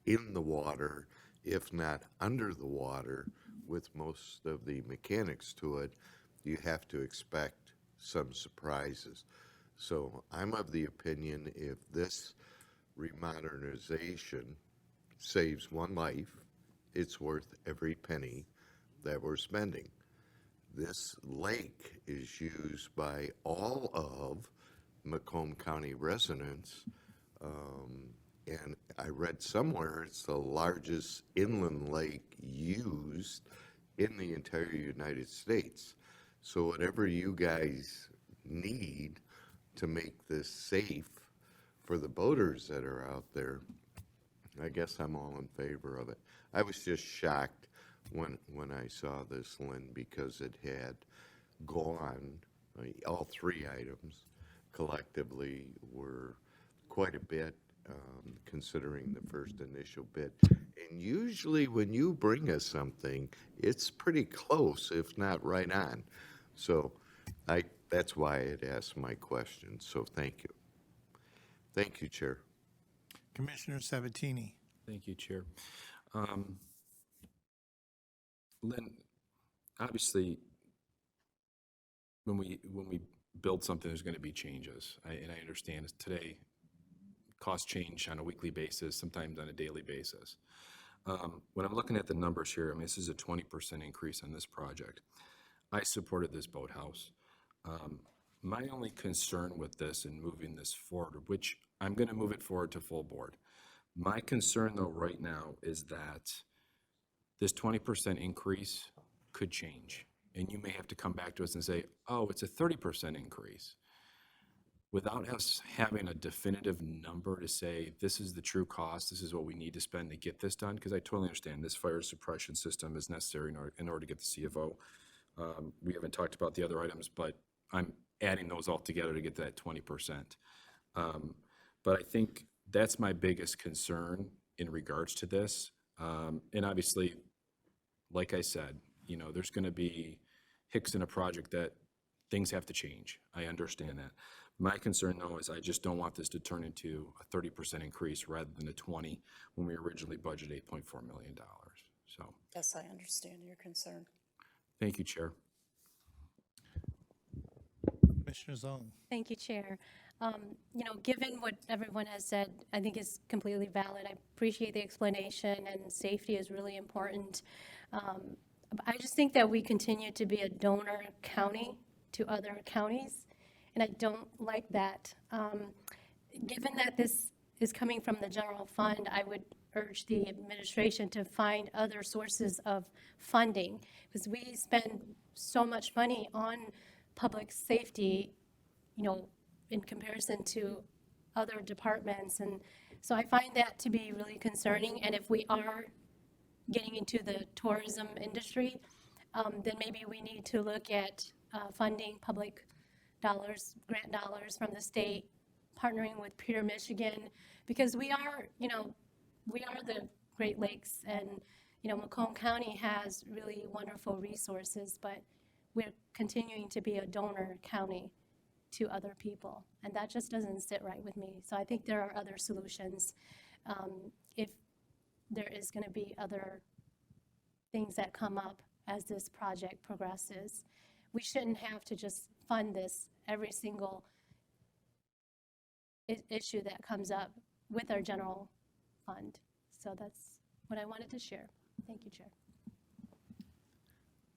in the water, if not under the water, with most of the mechanics to it, you have to expect some surprises. So I'm of the opinion if this remodernization saves one life, it's worth every penny that we're spending. This lake is used by all of Macomb County residents, and I read somewhere it's the largest inland lake used in the entire United States. So whatever you guys need to make this safe for the boaters that are out there, I guess I'm all in favor of it. I was just shocked when I saw this, Lynn, because it had gone, all three items collectively were quite a bit, considering the first initial bid. And usually when you bring us something, it's pretty close, if not right on. So that's why I had asked my question, so thank you. Thank you, Chair. Commissioner Sabatini. Thank you, Chair. Lynn, obviously, when we build something, there's going to be changes. And I understand today, costs change on a weekly basis, sometimes on a daily basis. When I'm looking at the numbers here, I mean, this is a 20% increase on this project. I supported this boathouse. My only concern with this and moving this forward, which I'm going to move it forward to full board. My concern, though, right now is that this 20% increase could change. And you may have to come back to us and say, oh, it's a 30% increase. Without us having a definitive number to say, this is the true cost, this is what we need to spend to get this done, because I totally understand this fire suppression system is necessary in order to get the CFO. We haven't talked about the other items, but I'm adding those all together to get to that 20%. But I think that's my biggest concern in regards to this. And obviously, like I said, you know, there's going to be hicks in a project that things have to change. I understand that. My concern, though, is I just don't want this to turn into a 30% increase rather than a 20 when we originally budgeted $8.4 million. So, Yes, I understand your concern. thank you, Chair. Commissioner Zong. Thank you, Chair. You know, given what everyone has said, I think is completely valid. I appreciate the explanation, and safety is really important. I just think that we continue to be a donor county to other counties, and I don't like that. Given that this is coming from the general fund, I would urge the administration to find other sources of funding, because we spend so much money on public safety, you know, in comparison to other departments. And so I find that to be really concerning. And if we are getting into the tourism industry, then maybe we need to look at funding public dollars, grant dollars from the state, partnering with Peter, Michigan, because we are, you know, we are the Great Lakes, and, you know, Macomb County has really wonderful resources, but we're continuing to be a donor county to other people, and that just doesn't sit right with me. So I think there are other solutions. If there is going to be other things that come up as this project progresses, we shouldn't have to just fund this every single issue that comes up with our general fund. So that's what I wanted to share. Thank you, Chair.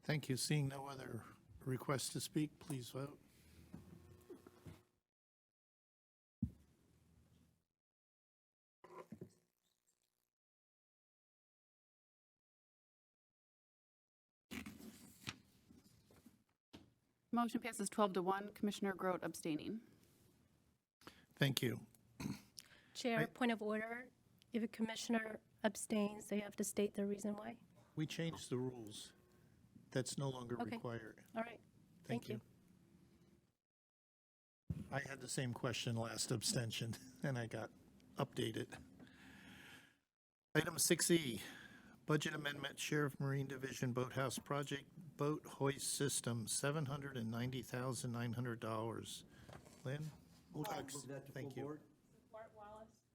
Thank you. Seeing no other requests to speak, please vote. Motion passes 12-1. Commissioner Grote abstaining. Thank you. Chair, point of order. If a commissioner abstains, they have to state the reason why. We changed the rules. That's no longer Okay. required. All right. Thank you. I had the same question last abstention, and I got updated. Item 6E, Budget amendment, Sheriff Marine Division Boathouse Project Boat Hoist System, $790,900. Lynn? Thank you.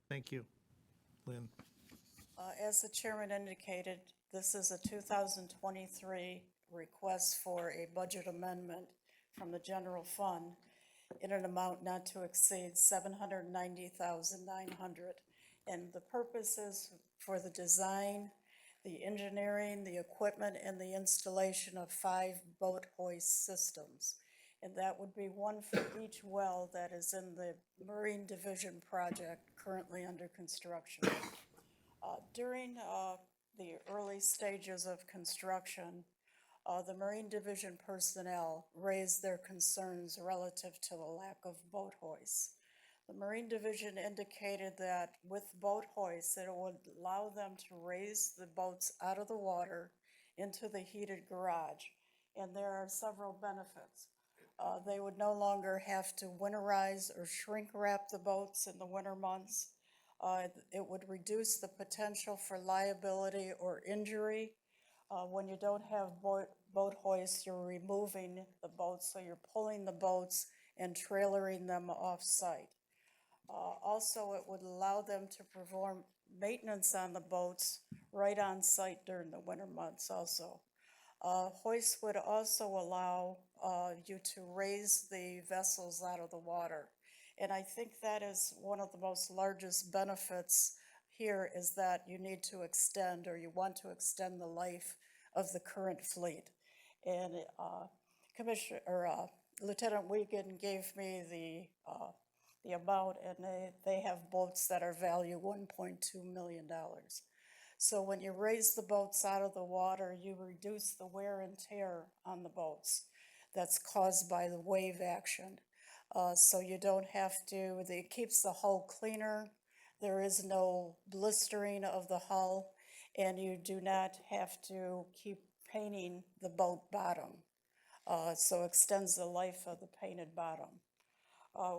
Thank you. Lynn? As the chairman indicated, this is a 2023 request for a budget amendment from the general fund in an amount not to exceed $790,900. And the purpose is for the design, the engineering, the equipment, and the installation of 5 boat hoist systems. And that would be one for each well that is in the Marine Division project currently under construction. During the early stages of construction, the Marine Division personnel raised their concerns relative to the lack of boat hoists. The Marine Division indicated that with boat hoists, it would allow them to raise the boats out of the water into the heated garage, and there are several benefits. They would no longer have to winterize or shrink wrap the boats in the winter months. It would reduce the potential for liability or injury. When you don't have boat hoists, you're removing the boats, so you're pulling the boats and trailering them off-site. Also, it would allow them to perform maintenance on the boats right on site during the winter months also. Hoist would also allow you to raise the vessels out of the water. And I think that is one of the most largest benefits here, is that you need to extend, or you want to extend the life of the current fleet. And Lieutenant Wiegand gave me the amount, and they have boats that are valued $1.2 million. So when you raise the boats out of the water, you reduce the wear and tear on the boats that's caused by the wave action. So you don't have to, it keeps the hull cleaner, there is no blistering of the hull, and you do not have to keep painting the boat bottom. So extends the life of the painted bottom.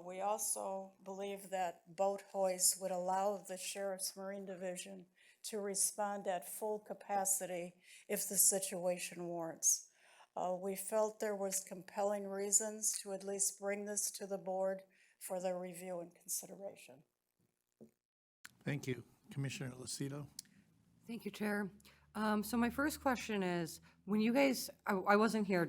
We also believe that boat hoists would allow the Sheriff's Marine Division to respond at full capacity if the situation warrants. We felt there was compelling reasons to at least bring this to the board for their review and consideration. Thank you. Commissioner Lucido? Thank you, Chair. So my first question is, when you guys, I wasn't here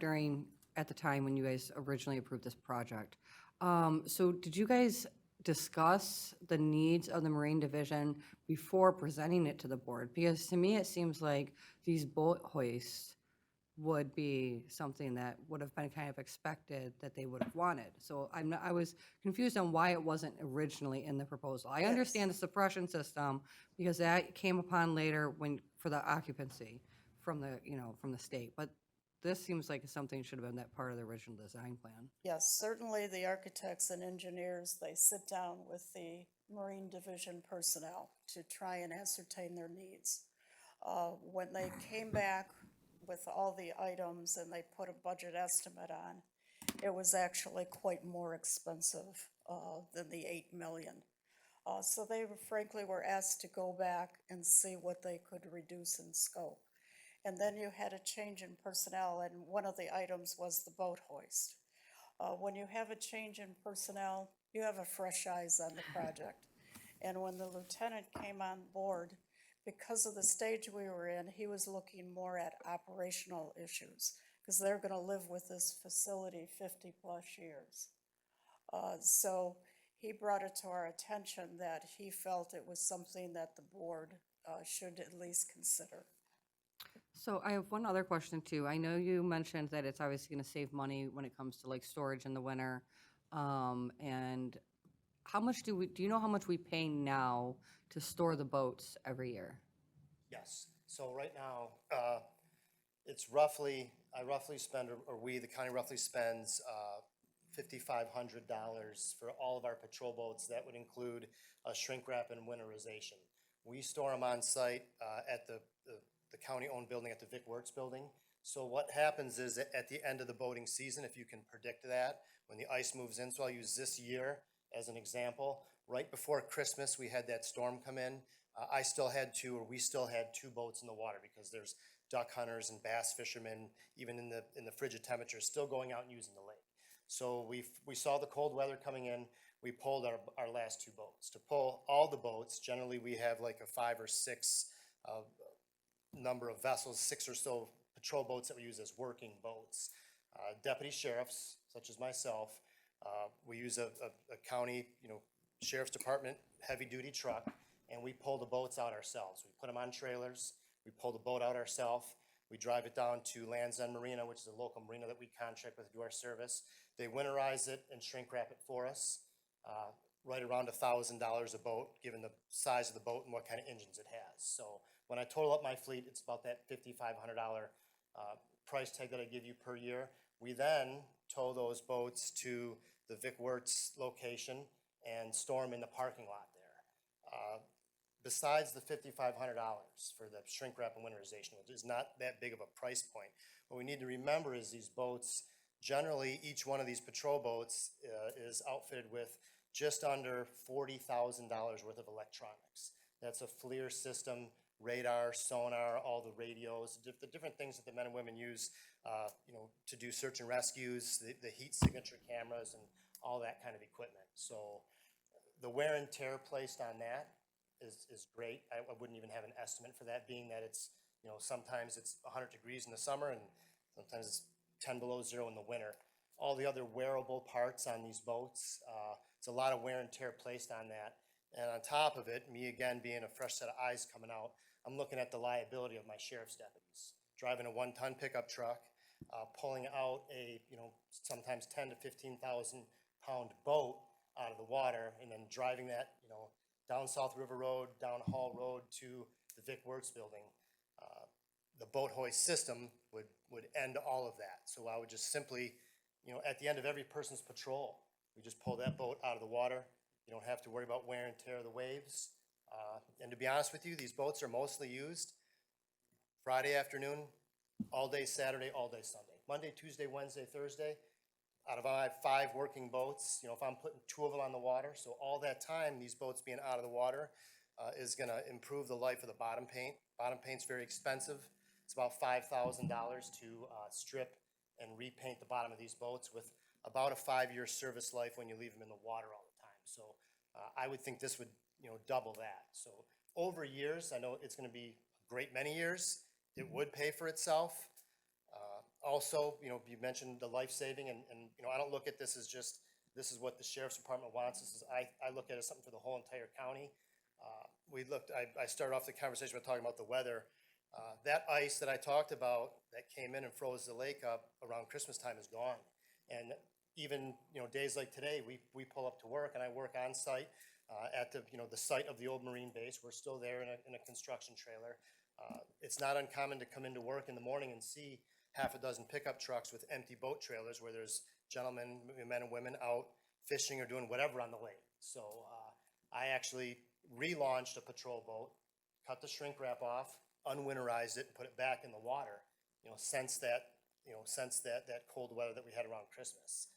at the time when you guys originally approved this project. So did you guys discuss the needs of the Marine Division before presenting it to the board? Because to me, it seems like these boat hoists would be something that would have been kind of expected that they would have wanted. So I was confused on why it wasn't originally in the proposal. I understand the suppression system because that came upon later for the occupancy from the state, but this seems like something should have been that part of the original design plan. Yes, certainly the architects and engineers, they sit down with the Marine Division personnel to try and ascertain their needs. When they came back with all the items and they put a budget estimate on, it was actually quite more expensive than the $8 million. So they frankly were asked to go back and see what they could reduce in scope. And then you had a change in personnel, and one of the items was the boat hoist. When you have a change in personnel, you have a fresh eyes on the project. And when the lieutenant came on board, because of the stage we were in, he was looking more at operational issues, because they're going to live with this facility 50 plus years. So he brought it to our attention that he felt it was something that the board should at least consider. So I have one other question too. I know you mentioned that it's obviously going to save money when it comes to like storage in the winter. And how much do you know how much we pay now to store the boats every year? Yes. So right now, it's roughly, I roughly spend, or we, the county roughly spends $5,500 for all of our patrol boats. That would include shrink wrap and winterization. We store them on site at the county-owned building at the Vic Works building. So what happens is that at the end of the boating season, if you can predict that, when the ice moves in, so I'll use this year as an example. Right before Christmas, we had that storm come in. I still had two, or we still had two boats in the water because there's duck hunters and bass fishermen, even in the frigid temperatures, still going out and using the lake. So we saw the cold weather coming in. We pulled our last two boats. To pull all the boats, generally we have like a 5 or 6 number of vessels, 6 or so patrol boats that we use as working boats. Deputy sheriffs, such as myself, we use a county, sheriff's department heavy-duty truck, and we pull the boats out ourselves. We put them on trailers. We pull the boat out ourselves. We drive it down to Land's End Marina, which is a local marina that we contract with to do our service. They winterize it and shrink wrap it for us, right around $1,000 a boat, given the size of the boat and what kind of engines it has. So when I total up my fleet, it's about that $5,500 price tag that I give you per year. We then tow those boats to the Vic Wertz location and store them in the parking lot there. Besides the $5,500 for the shrink wrap and winterization, which is not that big of a price point, what we need to remember is these boats, generally each one of these patrol boats is outfitted with just under $40,000 worth of electronics. That's a FLIR system, radar, sonar, all the radios, the different things that the men and women use, to do search and rescues, the heat signature cameras, and all that kind of equipment. So the wear and tear placed on that is great. I wouldn't even have an estimate for that, being that it's, sometimes it's 100 degrees in the summer and sometimes it's 10 below zero in the winter. All the other wearable parts on these boats, it's a lot of wear and tear placed on that. And on top of it, me again being a fresh set of eyes coming out, I'm looking at the liability of my sheriff's deputies. Driving a 1-ton pickup truck, pulling out a, sometimes 10 to 15,000 pound boat out of the water, and then driving that, down South River Road, down Hall Road to the Vic Wertz building. The boat hoist system would end all of that. So I would just simply, at the end of every person's patrol, we just pull that boat out of the water. You don't have to worry about wear and tear of the waves. And to be honest with you, these boats are mostly used Friday afternoon, all day Saturday, all day Sunday. Monday, Tuesday, Wednesday, Thursday. Out of my 5 working boats, if I'm putting 2 of them on the water, so all that time, these boats being out of the water is going to improve the life of the bottom paint. Bottom paint's very expensive. It's about $5,000 to strip and repaint the bottom of these boats, with about a 5-year service life when you leave them in the water all the time. So I would think this would, double that. So over years, I know it's going to be a great many years. It would pay for itself. Also, you mentioned the life saving, and I don't look at this as just, this is what the sheriff's department wants. This is, I look at it as something for the whole entire county. I started off the conversation by talking about the weather. That ice that I talked about that came in and froze the lake up around Christmas time is gone. And even, days like today, we pull up to work, and I work on site at the, the site of the old Marine base. We're still there in a construction trailer. It's not uncommon to come into work in the morning and see half a dozen pickup trucks with empty boat trailers where there's gentlemen, men and women out fishing or doing whatever on the lake. So I actually relaunched a patrol boat, cut the shrink wrap off, unwinterized it, and put it back in the water, since that cold weather that we had around Christmas.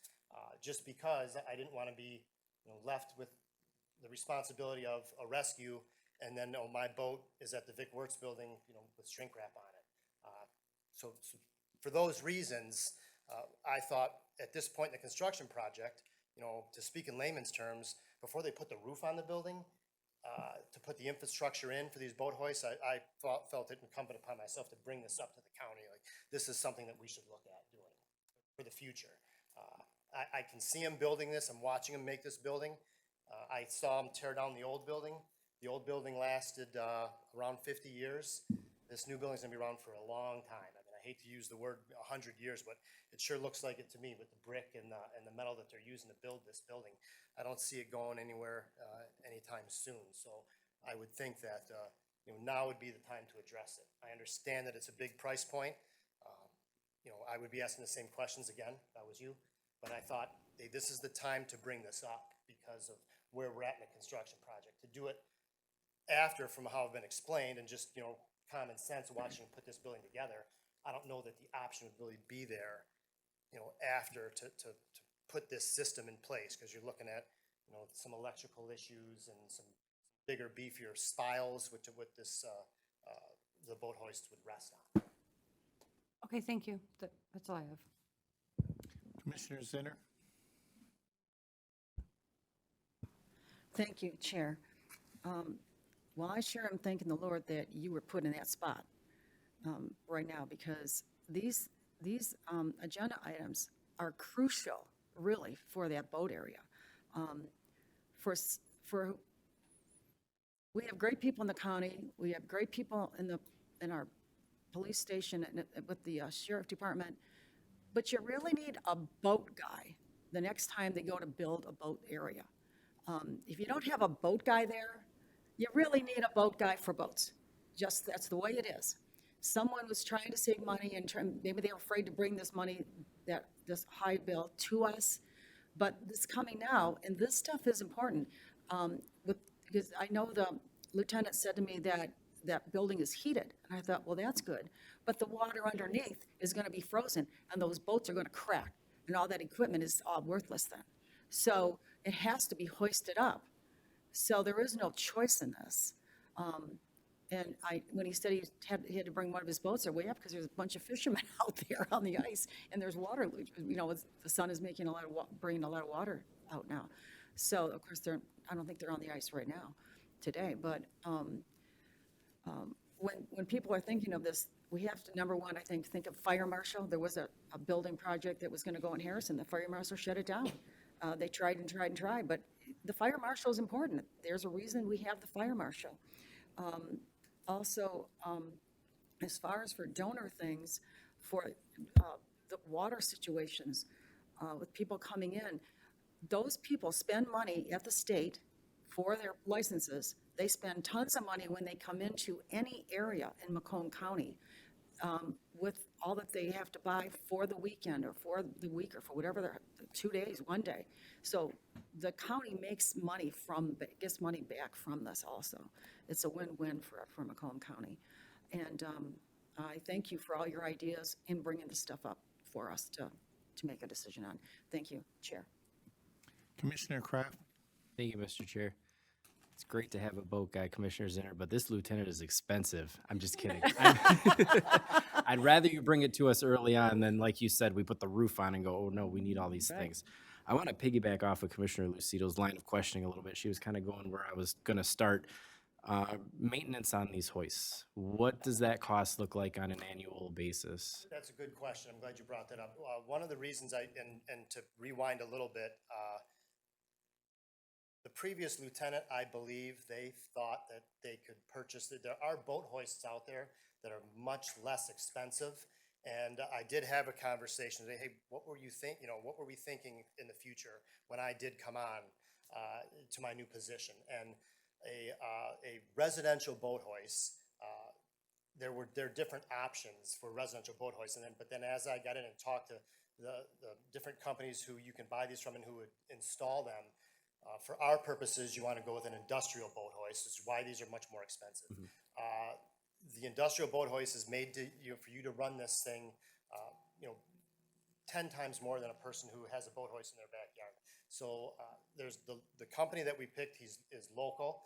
Just because I didn't want to be left with the responsibility of a rescue, and then my boat is at the Vic Wertz building, with shrink wrap on it. So for those reasons, I thought at this point in the construction project, to speak in layman's terms, before they put the roof on the building, to put the infrastructure in for these boat hoists, I felt it incumbent upon myself to bring this up to the county. Like, this is something that we should look at doing for the future. I can see them building this. I'm watching them make this building. I saw them tear down the old building. The old building lasted around 50 years. This new building's gonna be around for a long time. I mean, I hate to use the word 100 years, but it sure looks like it to me with the brick and the metal that they're using to build this building. I don't see it going anywhere anytime soon. So I would think that now would be the time to address it. I understand that it's a big price point. I would be asking the same questions again if I was you, but I thought, hey, this is the time to bring this up because of where we're at in the construction project. To do it after, from how I've been explained, and just common sense watching put this building together, I don't know that the option would really be there, after to put this system in place, because you're looking at some electrical issues and some bigger, beefier spiles, which what this, the boat hoist would rest on. Okay, thank you. That's all I have. Commissioner Zinner? Thank you, Chair. Well, I sure am thanking the Lord that you were put in that spot right now, because these agenda items are crucial, really, for that boat area. We have great people in the county. We have great people in our police station and with the sheriff department, but you really need a boat guy the next time they go to build a boat area. If you don't have a boat guy there, you really need a boat guy for boats. Just, that's the way it is. Someone was trying to save money and maybe they were afraid to bring this money, this high bill to us, but it's coming now, and this stuff is important. Because I know the lieutenant said to me that that building is heated, and I thought, well, that's good, but the water underneath is going to be frozen, and those boats are going to crack, and all that equipment is all worthless then. So it has to be hoisted up. So there is no choice in this. And when he said he had to bring one of his boats way up because there's a bunch of fishermen out there on the ice, and there's water. You know, the sun is making bringing a lot of water out now. So of course I don't think they're on the ice right now, today. But when people are thinking of this, we have to, number one, I think of fire marshal. There was a building project that was going to go in Harrison. The fire marshal shut it down. They tried and tried and tried, but the fire marshal is important. There's a reason we have the fire marshal. Also, as far as for donor things, for the water situations, with people coming in, those people spend money at the state for their licenses. They spend tons of money when they come into any area in Macomb County, with all that they have to buy for the weekend or for the week or for whatever, 2 days, 1 day. So the county gets money back from this also. It's a win-win for Macomb County. And I thank you for all your ideas in bringing this stuff up for us to make a decision on. Thank you, Chair. Commissioner Kraft? Thank you, Mr. Chair. It's great to have a boat guy, Commissioner Zinner, but this lieutenant is expensive. I'm just kidding. I'd rather you bring it to us early on than, like you said, we put the roof on and go, oh, no, we need all these things. I want to piggyback off of Commissioner Lucido's line of questioning a little bit. She was kind of going where I was going to start. Maintenance on these hoists. What does that cost look like on an annual basis? That's a good question. I'm glad you brought that up. One of the reasons and to rewind a little bit, the previous lieutenant, I believe, they thought that they could purchase there are boat hoists out there that are much less expensive. And I did have a conversation today. Hey, what were you think? What were we thinking in the future when I did come on to my new position? And a residential boat hoist, there are different options for residential boat hoists. But then as I got in and talked to the different companies who you can buy these from and who would install them, for our purposes, you want to go with an industrial boat hoist. This is why these are much more expensive. The industrial boat hoist is made for you to run this thing, 10 times more than a person who has a boat hoist in their backyard. So there's the company that we picked. Is local.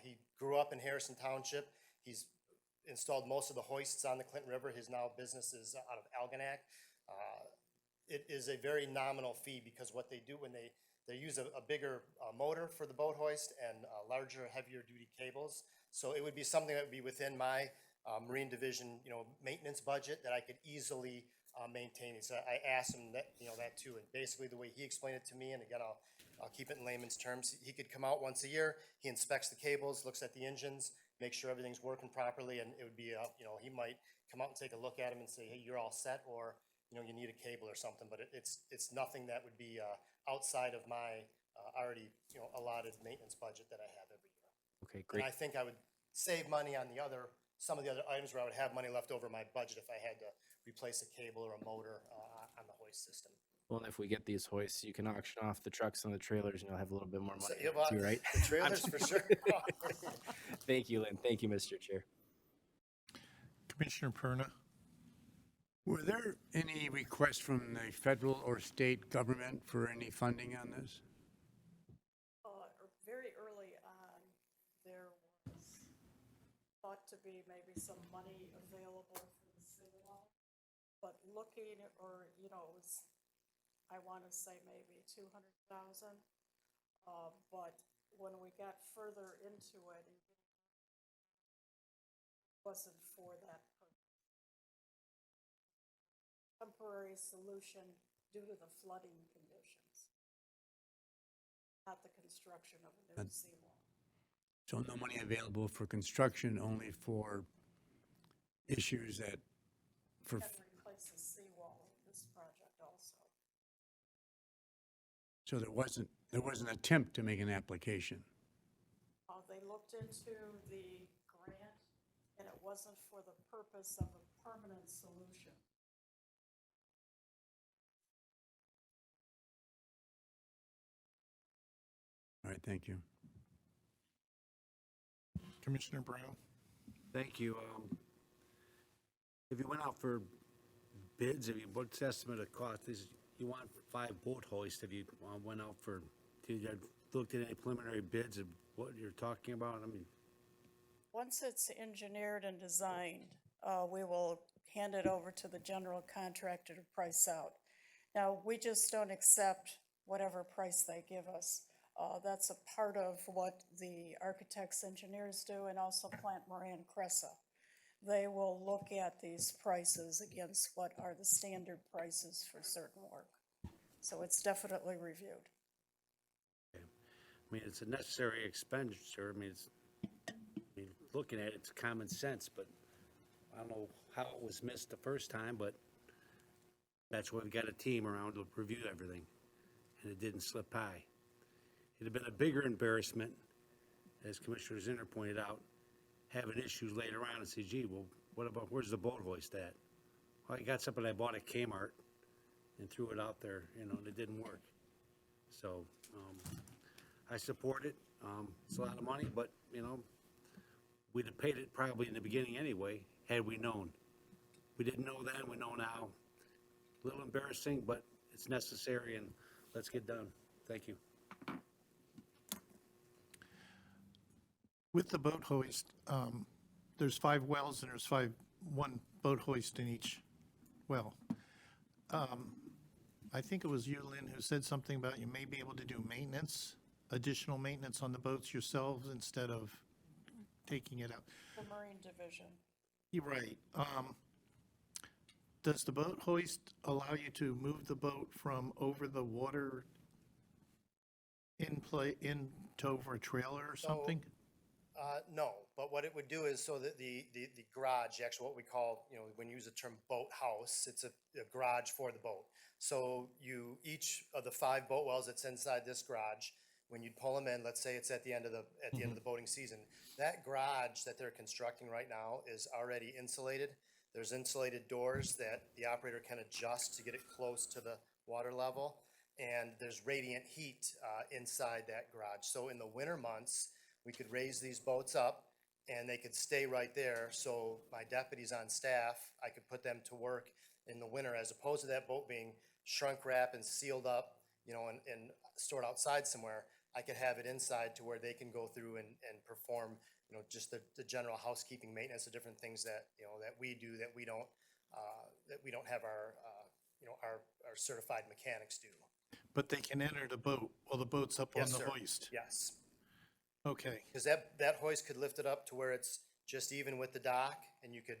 He grew up in Harrison Township. He's installed most of the hoists on the Clinton River. His now business is out of Algonac. It is a very nominal fee because what they do when they use a bigger motor for the boat hoist and larger, heavier duty cables. So it would be something that would be within my Marine Division, maintenance budget that I could easily maintain. So I asked him that too, and basically the way he explained it to me, and again I'll keep it in layman's terms. He could come out once a year. He inspects the cables, looks at the engines, makes sure everything's working properly, and it would be he might come out and take a look at them and say, hey, you're all set, or you need a cable or something. But it's nothing that would be outside of my already allotted maintenance budget that I have every year. Okay, great. And I think I would save money on some of the other items where I would have money left over in my budget if I had to replace a cable or a motor on the hoist system. Well, and if we get these hoists, you can auction off the trucks and the trailers, and you'll have a little bit more money Yeah, well, too, right? The trailers for sure. Thank you, Lynn. Thank you, Mr. Chair. Commissioner Perna? Were there any requests from the federal or state government for any funding on this? Very early on, there to be maybe some money available for the seawall. But looking, or, it was, I want to say maybe 200,000. But when we got further into it, it wasn't for that purpose. Temporary solution due to the flooding conditions, not the construction of a new seawall. So no money available for construction, only for issues that, for, And replace the seawall in this project also. so there wasn't an attempt to make an application. They looked into the grant, and it wasn't for the purpose of a permanent solution. All right, thank you. Commissioner Brown? Thank you. If you went out for bids, what's the estimate of cost? You want 5 boat hoists, have you went out for, did you looked at any preliminary bids of what you're talking about? I mean, Once it's engineered and designed, we will hand it over to the general contractor to price out. Now, we just don't accept whatever price they give us. That's a part of what the architects, engineers do, and also Plant Moran Cressa. They will look at these prices against what are the standard prices for certain work. So it's definitely reviewed. I mean, it's a necessary expenditure. Looking at it, it's common sense, but I don't know how it was missed the first time, but that's why we got a team around to review everything, and it didn't slip by. It'd have been a bigger embarrassment, as Commissioner Zinner pointed out, having issues later on and say, gee, well, what about, where's the boat hoist at? Well, I got something I bought at Kmart and threw it out there, and it didn't work. So, I support it. It's a lot of money, but, we'd have paid it probably in the beginning anyway, had we known. We didn't know then, we know now. A little embarrassing, but it's necessary, and let's get done. Thank you. With the boat hoist, there's 5 wells and there's one boat hoist in each well. I think it was you, Lynn, who said something about you may be able to do maintenance, additional maintenance on the boats yourselves instead of taking it out. The Marine Division. You're right. Does the boat hoist allow you to move the boat from over the water in tow over a trailer or something? No, but what it would do is so that the garage, actually what we call, when you use the term boathouse, it's a garage for the boat. So each of the 5 boat wells that's inside this garage, when you pull them in, let's say it's at the end of the boating season, that garage that they're constructing right now is already insulated. There's insulated doors that the operator can adjust to get it close to the water level, and there's radiant heat inside that garage. So in the winter months, we could raise these boats up and they could stay right there. So my deputies on staff, I could put them to work in the winter as opposed to that boat being shrunk wrapped and sealed up, and stored outside somewhere. I could have it inside to where they can go through and perform, just the general housekeeping maintenance, the different things that, that we do that we don't have our certified mechanics do. But they can enter the boat while the boat's up on Yes, the sir. hoist? Yes. Okay, Because that hoist could lift it up to where it's just even with the dock, and you could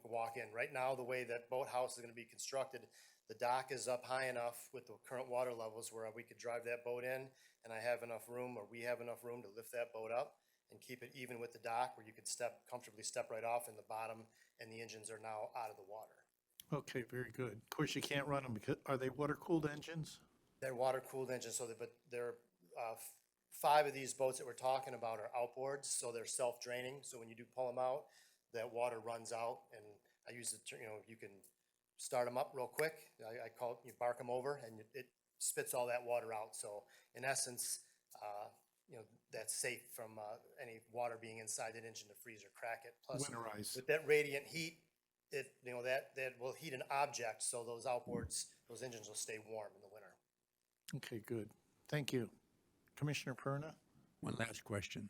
walk in. Right now, the way that boathouse is going to be constructed, the dock is up high enough with the current water levels where we could drive that boat in, and I have enough room, or we have enough room to lift that boat up and keep it even with the dock, where you could comfortably step right off in the bottom, and the engines are now out of the water. okay, very good. Of course, you can't run them because, are they water-cooled engines? They're water-cooled engines, but they're 5 of these boats that we're talking about are outboards, so they're self-draining. So when you do pull them out, that water runs out, and I use the term, you can start them up real quick. I call it, you bark them over, and it spits all that water out. So in essence, that's safe from any water being inside that engine to freeze or crack it. Plus, Winterize. with that radiant heat, that will heat an object, so those outboards, those engines will stay warm in the winter. Okay, good. Thank you. Commissioner Perna? One last question.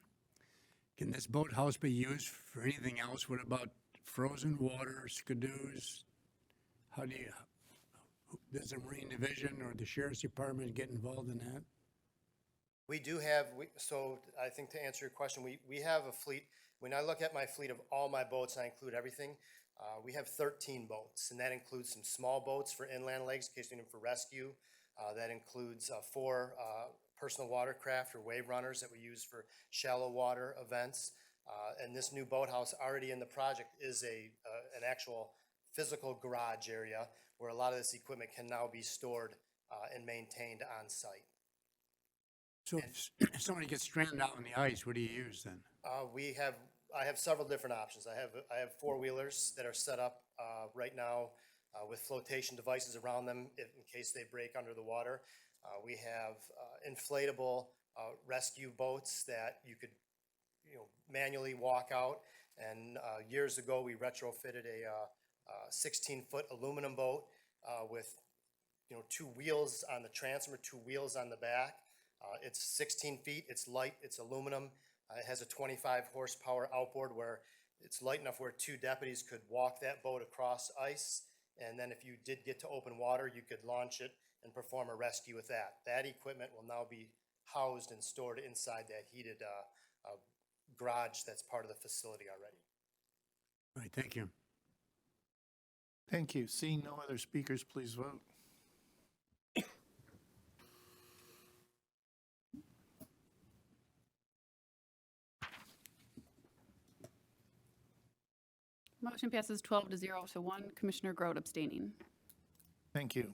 Can this boathouse be used for anything else? What about frozen water, skidoos? How do you, does the Marine Division or the Sheriff's Department get involved in that? We do have, so I think to answer your question, we have a fleet. When I look at my fleet of all my boats, I include everything. We have 13 boats, and that includes some small boats for inland lakes, in case you need them for rescue. That includes 4 personal watercraft or wave runners that we use for shallow water events. And this new boathouse already in the project is an actual physical garage area where a lot of this equipment can now be stored and maintained on site. So if somebody gets stranded out on the ice, what do you use then? I have several different options. I have 4-wheelers that are set up right now with flotation devices around them in case they break under the water. We have inflatable rescue boats that you could manually walk out. And years ago, we retrofitted a 16-foot aluminum boat with 2 wheels on the transom or 2 wheels on the back. It's 16 feet, it's light, it's aluminum. It has a 25 horsepower outboard where it's light enough where 2 deputies could walk that boat across ice. And then if you did get to open water, you could launch it and perform a rescue with that. That equipment will now be housed and stored inside that heated garage that's part of the facility already. All right, thank you. Thank you. Seeing no other speakers, please vote. Motion passes 12 to 0 to 1. Commissioner Grote abstaining. Thank you.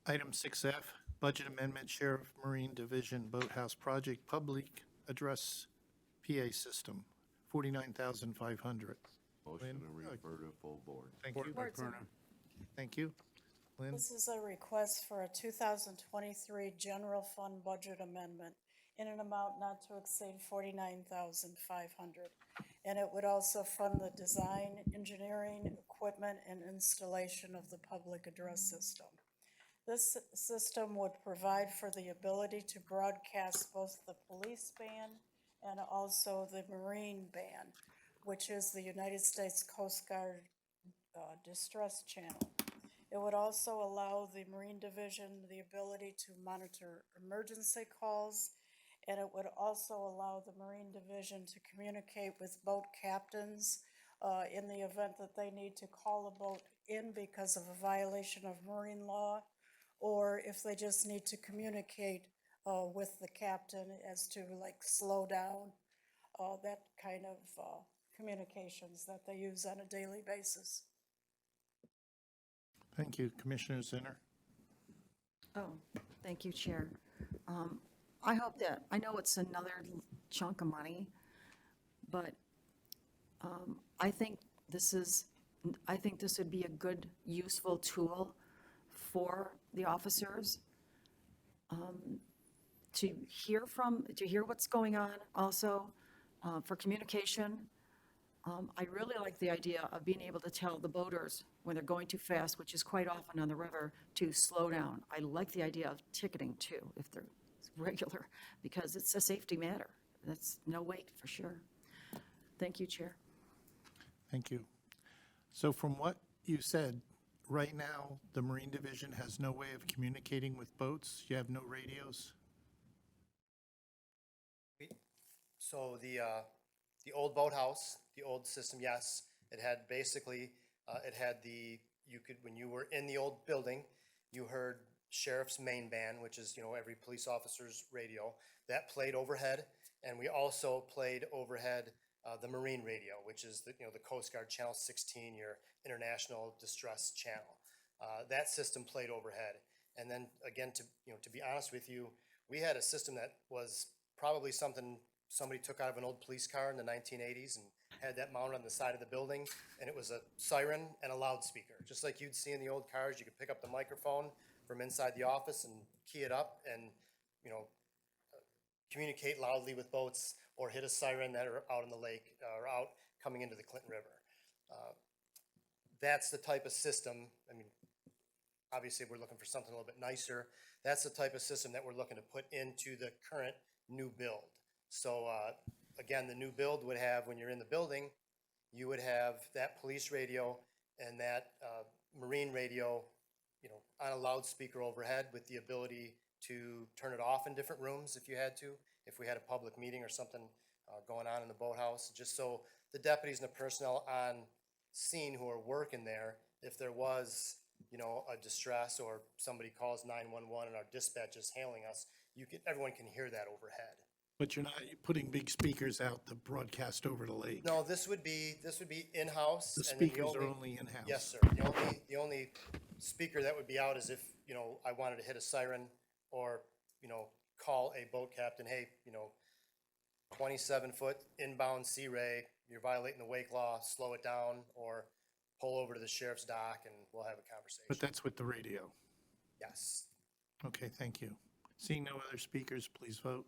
Item 6F, Budget Amendment, Sheriff Marine Division Boathouse Project Public Address PA System, $49,500. Motion to refer to full board. Thank you. Thank you. Lynn? This is a request for a 2023 general fund budget amendment in an amount not to exceed $49,500. And it would also fund the design, engineering, equipment, and installation of the public address system. This system would provide for the ability to broadcast both the police band and also the Marine band, which is the United States Coast Guard distress channel. It would also allow the Marine Division the ability to monitor emergency calls, and it would also allow the Marine Division to communicate with boat captains in the event that they need to call a boat in because of a violation of marine law, or if they just need to communicate with the captain as to like slow down, that kind of communications that they use on a daily basis. Thank you. Commissioner Zinner? Oh, thank you, Chair. I hope that, I know it's another chunk of money, but I think this would be a good, useful tool for the officers to hear what's going on, also for communication. I really like the idea of being able to tell the boaters when they're going too fast, which is quite often on the river, to slow down. I like the idea of ticketing too, if they're regular, because it's a safety matter. That's no wait for sure. Thank you, Chair. Thank you. So from what you said, right now, the Marine Division has no way of communicating with boats? You have no radios? So the old boathouse, the old system, yes, it had basically, when you were in the old building, you heard sheriff's main band, which is, every police officer's radio. That played overhead, and we also played overhead the Marine radio, which is the Coast Guard Channel 16, your international distress channel. That system played overhead. And then again, to be honest with you, we had a system that was probably something somebody took out of an old police car in the 1980s and had that mounted on the side of the building, and it was a siren and a loudspeaker. Just like you'd see in the old cars, you could pick up the microphone from inside the office and key it up and, communicate loudly with boats or hit a siren that are out in the lake or out coming into the Clinton River. That's the type of system, obviously we're looking for something a little bit nicer. That's the type of system that we're looking to put into the current new build. So again, the new build would have, when you're in the building, you would have that police radio and that marine radio, you know, on a loudspeaker overhead with the ability to turn it off in different rooms if you had to, if we had a public meeting or something going on in the boathouse, just so the deputies and the personnel on scene who are working there, if there was, you know, a distress or somebody calls 911 and our dispatch is hailing us, everyone can hear that overhead. But you're not putting big speakers out to broadcast over the lake? No, this would be in-house. The and then speakers are only in-house? Yes, sir. The only speaker that would be out is if, you know, I wanted to hit a siren or, you know, call a boat captain, hey, you know, 27-foot inbound sea ray, you're violating the wake law, slow it down, or pull over to the sheriff's dock and we'll have a conversation. But that's with the radio? Yes. Okay, thank you. Seeing no other speakers, please vote.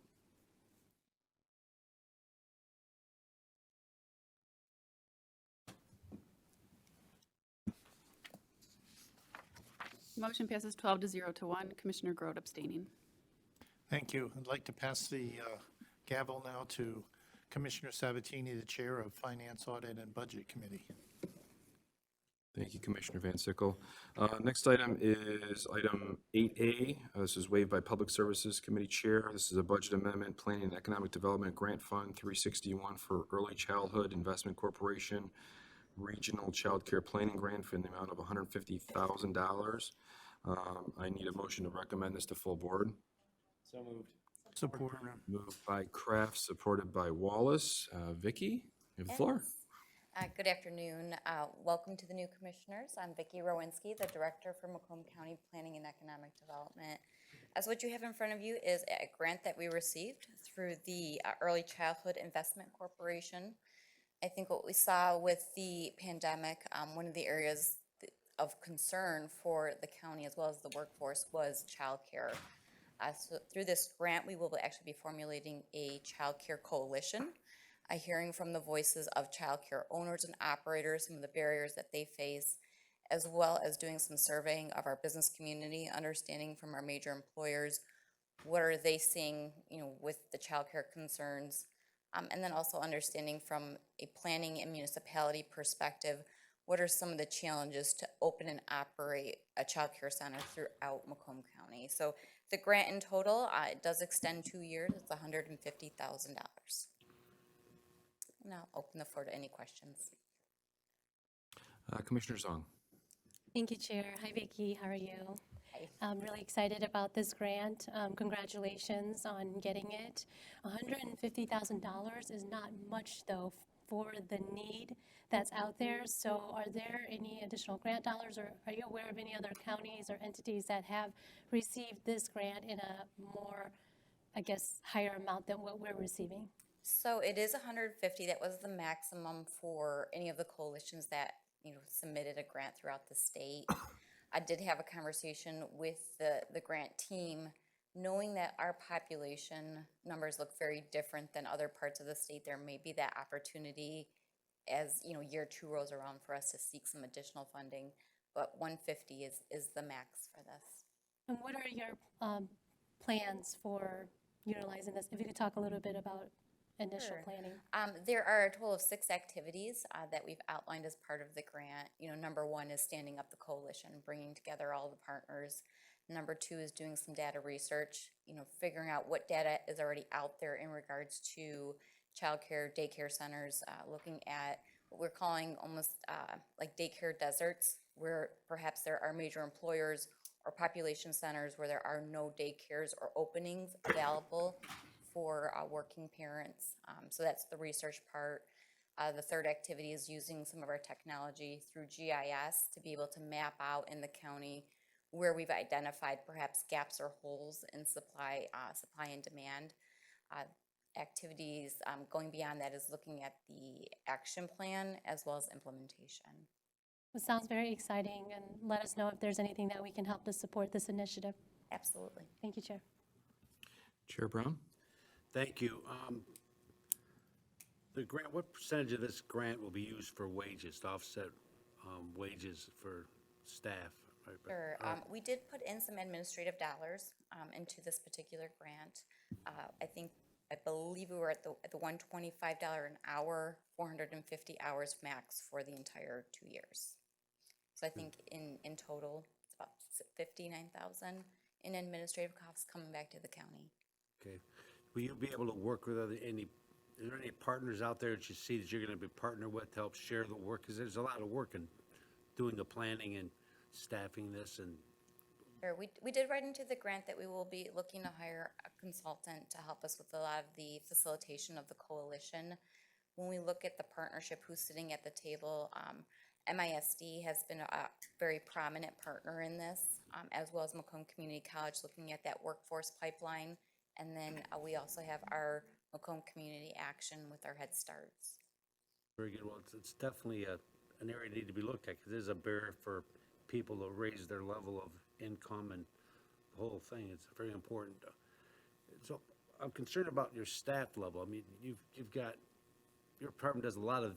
Motion passes 12 to 0 to 1. Commissioner Grote abstaining. Thank you. I'd like to pass the gavel now to Commissioner Sabatini, the Chair of Finance, Audit, and Budget Committee. Thank you, Commissioner Van Sickle. Next item is item 8A. This is waived by Public Services Committee Chair. This is a budget amendment, Planning and Economic Development Grant Fund 361 for Early Childhood Investment Corporation, Regional Child Care Planning Grant in the amount of $150,000. I need a motion to recommend this to full board. So moved. Support. Moved by Kraft, supported by Wallace. Vicky, you have the floor. Good afternoon. Welcome to the new commissioners. I'm Vicki Rowinski, the Director for Macomb County Planning and Economic Development. As what you have in front of you is a grant that we received through the Early Childhood Investment Corporation. I think what we saw with the pandemic, one of the areas of concern for the county as well as the workforce was childcare. So through this grant, we will actually be formulating a childcare coalition, hearing from the voices of childcare owners and operators, some of the barriers that they face, as well as doing some surveying of our business community, understanding from our major employers, what are they seeing, you know, with the childcare concerns, and then also understanding from a planning and municipality perspective, what are some of the challenges to open and operate a childcare center throughout Macomb County. So the grant in total, it does extend 2 years. It's $150,000. And I'll open the floor to any questions. Commissioner Zong. Thank you, Chair. Hi, Vicki. How are you? Hi. I'm really excited about this grant. Congratulations on getting it. $150,000 is not much, though, for the need that's out there. So are there any additional grant dollars, or are you aware of any other counties or entities that have received this grant in a more, I guess, higher amount than what we're receiving? So it is 150. That was the maximum for any of the coalitions that, you know, submitted a grant throughout the state. I did have a conversation with the grant team, knowing that our population numbers look very different than other parts of the state. There may be that opportunity as, you know, year 2 rolls around for us to seek some additional funding, but 150 is the max for this. And what are your plans for utilizing this? If you could talk a little bit about initial Sure. planning. There are a total of 6 activities that we've outlined as part of the grant. You know, number 1 is standing up the coalition, bringing together all the partners. Number 2 is doing some data research, you know, figuring out what data is already out there in regards to childcare, daycare centers, looking at what we're calling almost like daycare deserts, where perhaps there are major employers or population centers where there are no daycares or openings available for working parents. So that's the research part. The third activity is using some of our technology through GIS to be able to map out in the county where we've identified perhaps gaps or holes in supply and demand. Activities going beyond that is looking at the action plan as well as implementation. It sounds very exciting, and let us know if there's anything that we can help to support this initiative. Absolutely. Thank you, Chair. Chair Brown. Thank you. The grant, what percentage of this grant will be used for wages, to offset wages for staff? Sure. We did put in some administrative dollars into this particular grant. I think I believe we were at the $125 an hour, 450 hours max for the entire 2 years. So I think in total, it's about 59,000 in administrative costs coming back to the county. Okay. Will you be able to work with is there any partners out there that you see that you're gonna be partner with to help share the work? Because there's a lot of work in doing the planning and staffing this and, Sure, we did write into the grant that we will be looking to hire a consultant to help us with a lot of the facilitation of the coalition. When we look at the partnership, who's sitting at the table, MISD has been a very prominent partner in this, as well as Macomb Community College, looking at that workforce pipeline. And then we also have our Macomb Community Action with our Head Starts. very good, well, it's definitely an area that need to be looked at, because it is a barrier for people to raise their level of income and the whole thing. It's very important. So I'm concerned about your staff level. I mean, you've got, your department does you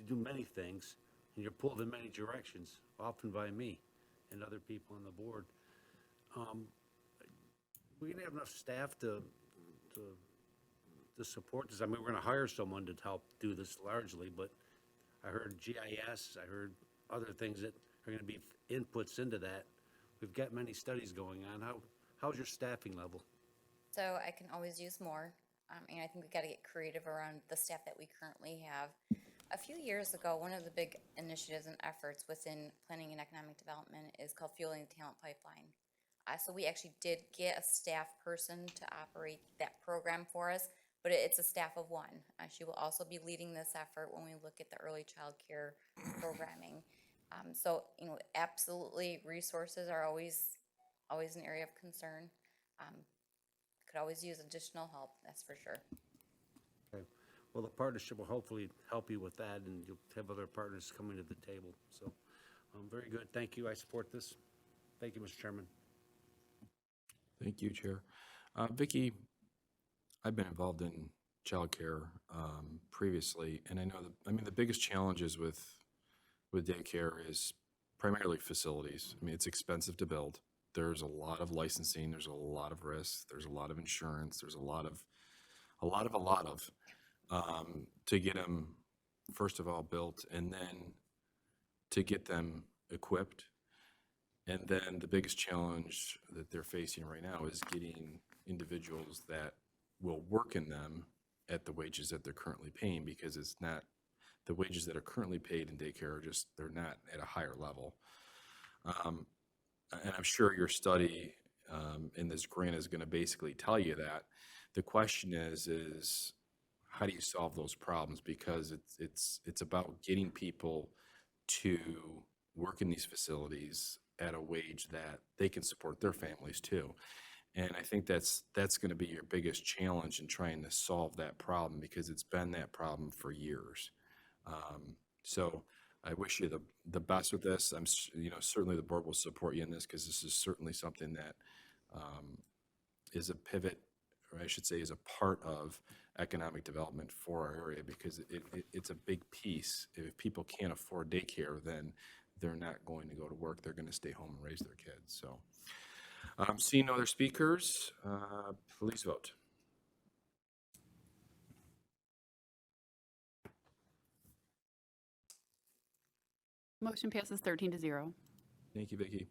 do many things, and you're pulled in many directions, often by me and other people on the board. We're gonna have enough staff to support this. I mean, we're gonna hire someone to help do this largely, but I heard GIS, I heard other things that are gonna be inputs into that. We've got many studies going on. How's your staffing level? So I can always use more, and I think we got to get creative around the staff that we currently have. A few years ago, one of the big initiatives and efforts within planning and economic development is called Fueling the Talent Pipeline. So we actually did get a staff person to operate that program for us, but it's a staff of one. She will also be leading this effort when we look at the early child care programming. So, absolutely, resources are always an area of concern. Could always use additional help, that's for sure. Okay. Well, the partnership will hopefully help you with that, and you'll have other partners coming to the table. So, very good. Thank you. I support this. Thank you, Mr. Chairman. Thank you, Chair. Vicki, I've been involved in childcare previously, and I know the biggest challenges with daycare is primarily facilities. I mean, it's expensive to build. There's a lot of licensing. There's a lot of risks. There's a lot of insurance. There's a lot of to get them, first of all, built, and then to get them equipped. And then the biggest challenge that they're facing right now is getting individuals that will work in them at the wages that they're currently paying, because it's not, the wages that are currently paid in daycare are just, they're not at a higher level. And I'm sure your study in this grant is going to basically tell you that. The question is how do you solve those problems? Because it's about getting people to work in these facilities at a wage that they can support their families too. And I think that's going to be your biggest challenge in trying to solve that problem, because it's been that problem for years. So I wish you the best with this. Certainly the board will support you in this, because this is certainly something that is a pivot, or I should say is a part of economic development for our area, because it's a big piece. If people can't afford daycare, then they're not going to go to work. They're going to stay home and raise their kids. So seeing no other speakers, please vote. Motion passes 13-0. Thank you, Vicki.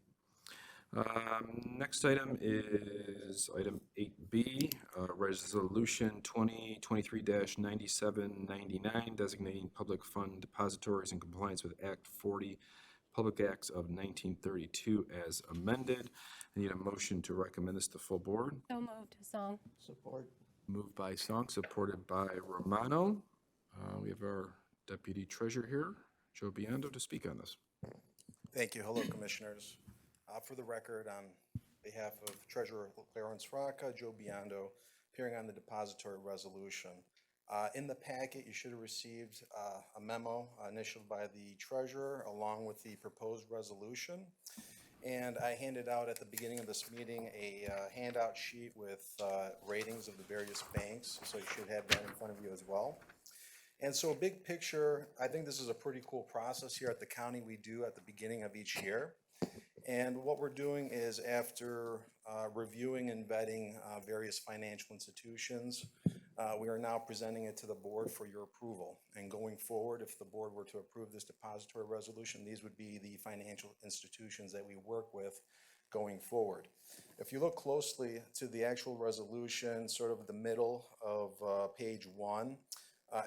Next item is item 8B, Resolution 2023-9799, designating public fund depositories in compliance with Act 40, Public Acts of 1932 as amended. I need a motion to recommend this to full board. So moved, Song. Support. Moved by Song, supported by Romano. We have our Deputy Treasurer here, Joe Biondo, to speak on this. Thank you. Hello, Commissioners. For the record, on behalf of Treasurer Clarence Rocca, Joe Biondo, appearing on the depository resolution. In the packet, you should have received a memo initialed by the Treasurer along with the proposed resolution. And I handed out at the beginning of this meeting a handout sheet with ratings of the various banks, so you should have that in front of you as well. And so, big picture, I think this is a pretty cool process here at the county we do at the beginning of each year. And what we're doing is, after reviewing and vetting various financial institutions, We are now presenting it to the board for your approval. And going forward, if the board were to approve this depository resolution, these would be the financial institutions that we work with going forward. If you look closely to the actual resolution, sort of the middle of page 1,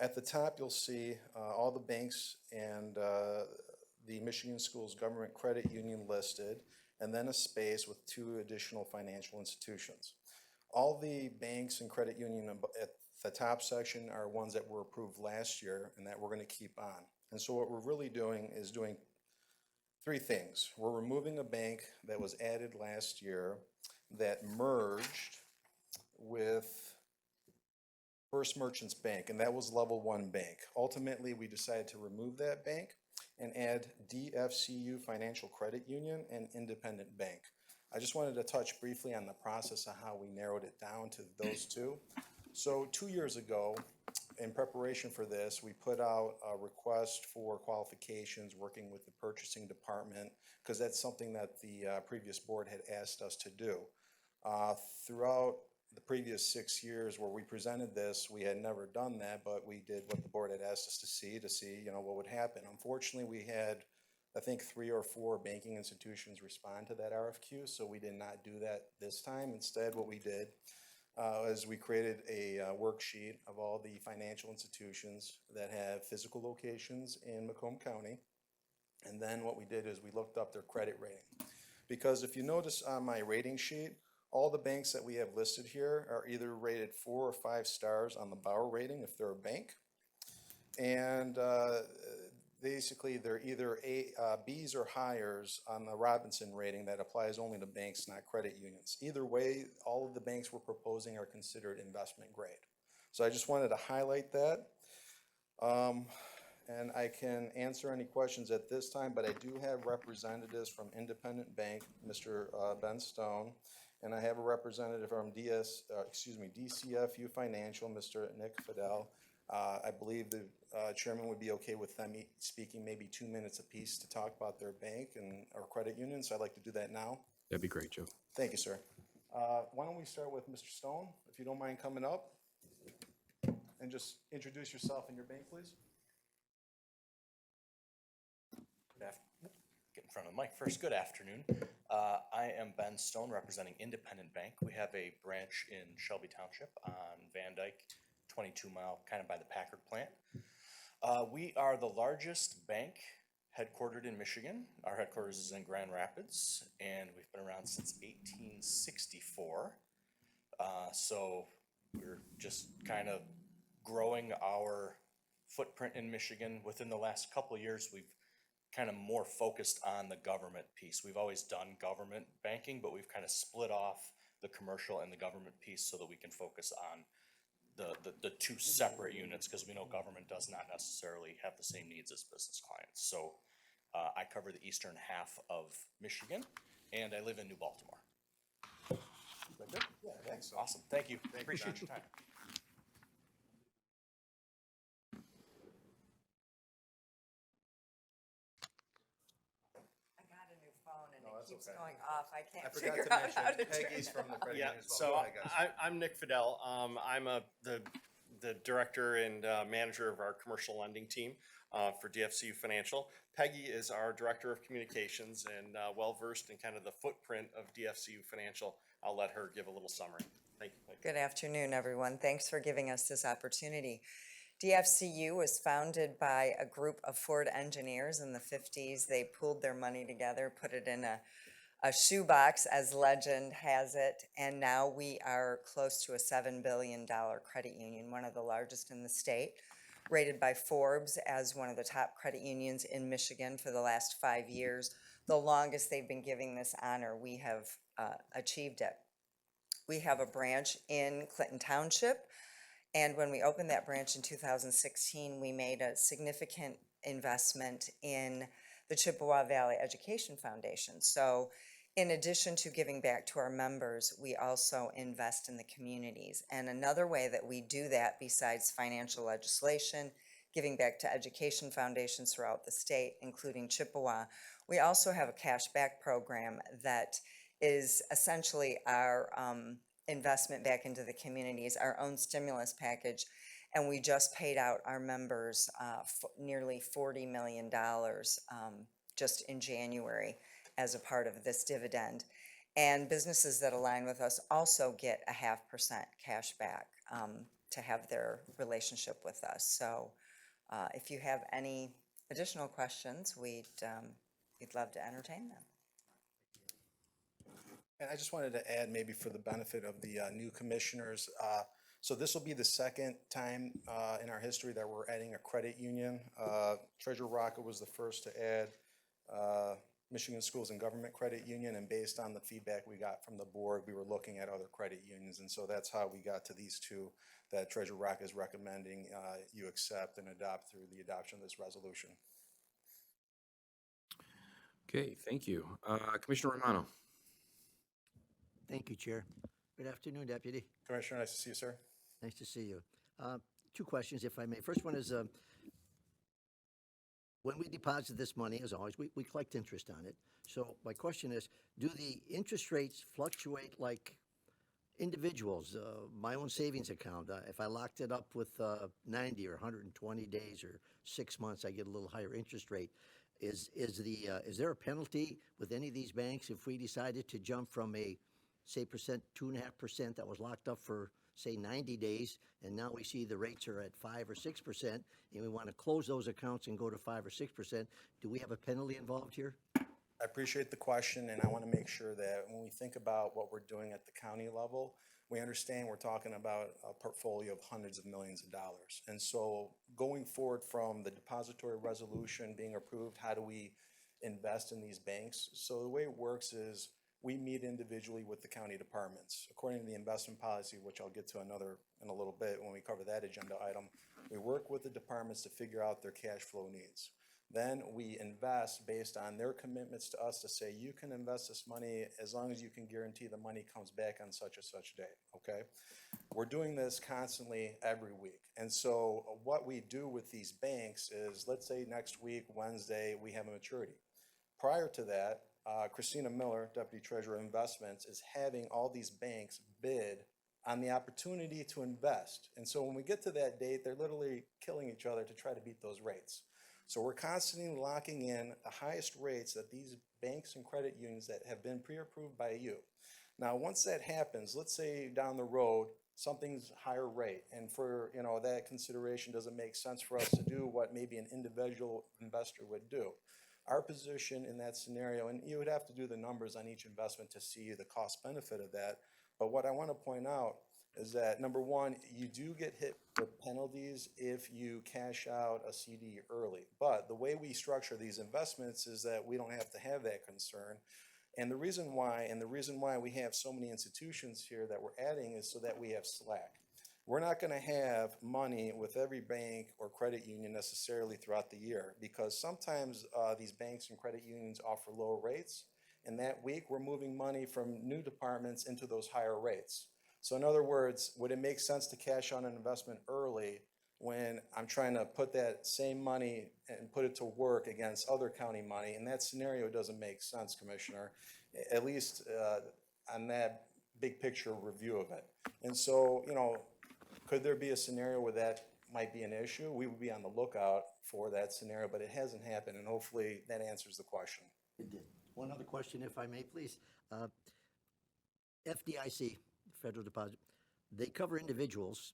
at the top you'll see all the banks and the Michigan Schools Government Credit Union listed, and then a space with 2 additional financial institutions. All the banks and credit union at the top section are ones that were approved last year and that we're going to keep on. And so what we're really doing is doing 3 things. We're removing a bank that was added last year that merged with First Merchants Bank, and that was level 1 bank. Ultimately, we decided to remove that bank and add DFCU Financial Credit Union and Independent Bank. I just wanted to touch briefly on the process of how we narrowed it down to those 2. So 2 years ago, in preparation for this, we put out a request for qualifications working with the purchasing department, because that's something that the previous board had asked us to do. Throughout the previous 6 years where we presented this, we had never done that, but we did what the board had asked us to see, what would happen. Unfortunately, we had, I think, 3 or 4 banking institutions respond to that RFQ, so we did not do that this time. Instead, what we did is we created a worksheet of all the financial institutions that have physical locations in Macomb County. And then what we did is we looked up their credit rating. Because if you notice on my rating sheet, all the banks that we have listed here are either rated 4 or 5 stars on the Bauer rating if they're a bank. And basically they're either Bs or higher on the Robinson rating that applies only to banks, not credit unions. Either way, all of the banks we're proposing are considered investment grade. So I just wanted to highlight that. And I can answer any questions at this time, but I do have representatives from Independent Bank, Mr. Ben Stone, and I have a representative from DCFU Financial, Mr. Nick Fidel. I believe the chairman would be okay with them speaking maybe 2 minutes apiece to talk about their bank and our credit union, so I'd like to do that now. That'd be great, Joe. Thank you, sir. Why don't we start with Mr. Stone, if you don't mind coming up, and just introduce yourself and your bank, please. Get in front of the mic first. Good afternoon. I am Ben Stone, representing Independent Bank. We have a branch in Shelby Township on Van Dyke, 22-mile, kind of by the Packard plant. We are the largest bank headquartered in Michigan. Our headquarters is in Grand Rapids, and we've been around since 1864. So we're just kind of growing our footprint in Michigan. Within the last couple of years, we've kind of more focused on the government piece. We've always done government banking, but we've kind of split off the commercial and the government piece so that we can focus on the 2 separate units, because we know government does not necessarily have the same needs as business clients. So I cover the eastern half of Michigan, and I live in New Baltimore. Is that good? Yeah, thanks. Awesome. Thank you. Appreciate your time. Keeps going off. I can't I forgot figure to out how mention, to turn Peggy's it from the off. credit Yeah, union as well. so Go ahead, guys. I'm Nick Fidel. I'm the director and manager of our commercial lending team for DFCU Financial. Peggy is our director of communications and well-versed in kind of the footprint of DFCU Financial. I'll let her give a little summary. Thank you, Peggy. Good afternoon, everyone. Thanks for giving us this opportunity. DFCU was founded by a group of Ford engineers in the 50s. They pooled their money together, put it in a shoebox, as legend has it, and now we are close to a $7 billion credit union, one of the largest in the state, rated by Forbes as one of the top credit unions in Michigan for the last 5 years. The longest they've been giving this honor, we have achieved it. We have a branch in Clinton Township, and when we opened that branch in 2016, we made a significant investment in the Chippewa Valley Education Foundation. So in addition to giving back to our members, we also invest in the communities. And another way that we do that, besides financial legislation, giving back to education foundations throughout the state, including Chippewa, we also have a cash back program that is essentially our investment back into the communities, our own stimulus package. And we just paid out our members nearly $40 million just in January as a part of this dividend. And businesses that align with us also get a 0.5% cash back to have their relationship with us. So if you have any additional questions, we'd love to entertain them. And I just wanted to add, maybe for the benefit of the new commissioners, so this will be the second time in our history that we're adding a credit union. Treasurer Rocca was the first to add Michigan Schools and Government Credit Union, and based on the feedback we got from the board, we were looking at other credit unions, and so that's how we got to these two that Treasurer Rocca is recommending you accept and adopt through the adoption of this resolution. Okay, thank you. Commissioner Romano. Thank you, Chair. Good afternoon, Deputy. Commissioner, nice to see you, sir. Nice to see you. Two questions, if I may. First one is, when we deposit this money, as always, we collect interest on it. So my question is, do the interest rates fluctuate like individuals? My own savings account, if I locked it up with 90 or 120 days or 6 months, I get a little higher interest rate. Is there a penalty with any of these banks if we decided to jump from a, say, 2.5% that was locked up for, say, 90 days, and now we see the rates are at 5 or 6%, and we want to close those accounts and go to 5 or 6%? Do we have a penalty involved here? I appreciate the question, and I want to make sure that when we think about what we're doing at the county level, we understand we're talking about a portfolio of hundreds of millions of dollars. And so going forward from the depository resolution being approved, how do we invest in these banks? So the way it works is we meet individually with the county departments. According to the investment policy, which I'll get to in a little bit when we cover that agenda item, we work with the departments to figure out their cash flow needs. Then we invest based on their commitments to us to say, you can invest this money as long as you can guarantee the money comes back on such and such date, okay? We're doing this constantly every week. And so what we do with these banks is, let's say next week, Wednesday, we have a maturity. Prior to that, Christina Miller, Deputy Treasurer of Investments, is having all these banks bid on the opportunity to invest. And so when we get to that date, they're literally killing each other to try to beat those rates. So we're constantly locking in the highest rates that these banks and credit unions that have been pre-approved by you. Now, once that happens, let's say down the road, something's higher rate, and for that consideration doesn't make sense for us to do what maybe an individual investor would do. Our position in that scenario, and you would have to do the numbers on each investment to see the cost benefit of that, but what I want to point out is that, number one, you do get hit with penalties if you cash out a CD early. But the way we structure these investments is that we don't have to have that concern. And the reason why we have so many institutions here that we're adding is so that we have slack. We're not going to have money with every bank or credit union necessarily throughout the year, because sometimes these banks and credit unions offer lower rates. And that week, we're moving money from new departments into those higher rates. So in other words, would it make sense to cash out an investment early when I'm trying to put that same money and put it to work against other county money? In that scenario, it doesn't make sense, Commissioner, at least on that big picture review of it. And so, could there be a scenario where that might be an issue? We would be on the lookout for that scenario, but it hasn't happened, and hopefully that answers the question. It did. One other question, if I may, please. FDIC, Federal Deposit, they cover individuals,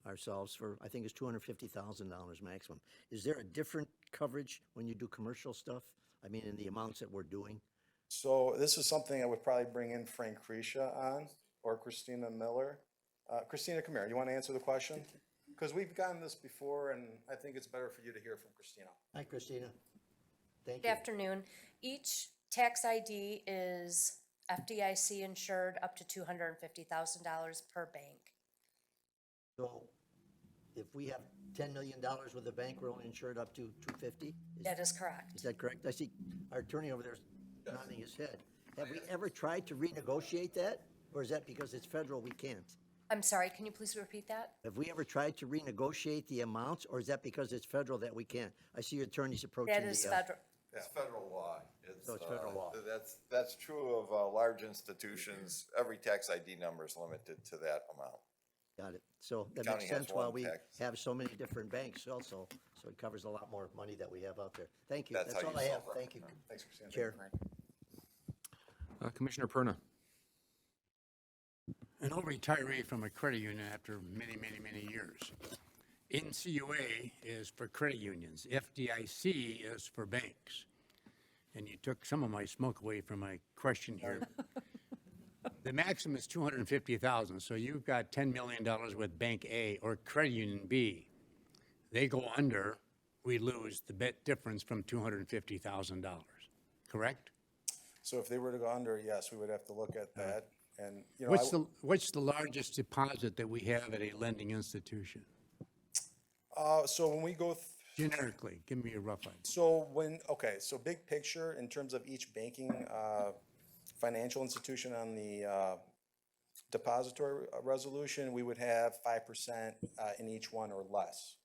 ourselves, for, I think it's $250,000 maximum. Is there a different coverage when you do commercial stuff? I mean, in the amounts that we're doing? So this is something I would probably bring in Frank Crecia on, or Christina Miller. Christina, come here. You want to answer the question? Because we've gotten this before, and I think it's better for you to hear from Christina. Hi, Christina. Thank Good you. afternoon. Each tax ID is FDIC insured up to $250,000 per bank. So if we have $10 million with a bank, we're only insured up to $250,000? That is correct. Is that correct? I see our attorney over there nodding his head. Have we ever tried to renegotiate that? Or is that because it's federal, we can't? I'm sorry, can you please repeat that? Have we ever tried to renegotiate the amounts, or is that because it's federal that we can't? I see your attorney's approaching That the... is federal. It's federal law. So it's federal law. That's true of large institutions. Every tax ID number is limited to that amount. Got it. So that County makes has sense why one we tax. have so many different banks also. So it covers a lot more money that we have out there. Thank you. That's That's how all you I have. solve it. Thank you. Thanks for saying that, Chair. Frank. Commissioner Perna. An old retiree from a credit union after many, many, many years. NCUA is for credit unions. FDIC is for banks. And you took some of my smoke away from my question here. The maximum is 250,000, so you've got $10 million with Bank A or Credit Union B. They go under, we lose the bet difference from $250,000, correct? So if they were to go under, yes, we would have to look at that. And, you know, What's the largest deposit that we have at a lending institution? so when we go, Generically, give me a rough idea. so so big picture in terms of each banking, financial institution on the, depository resolution, we would have 5% in each one or less.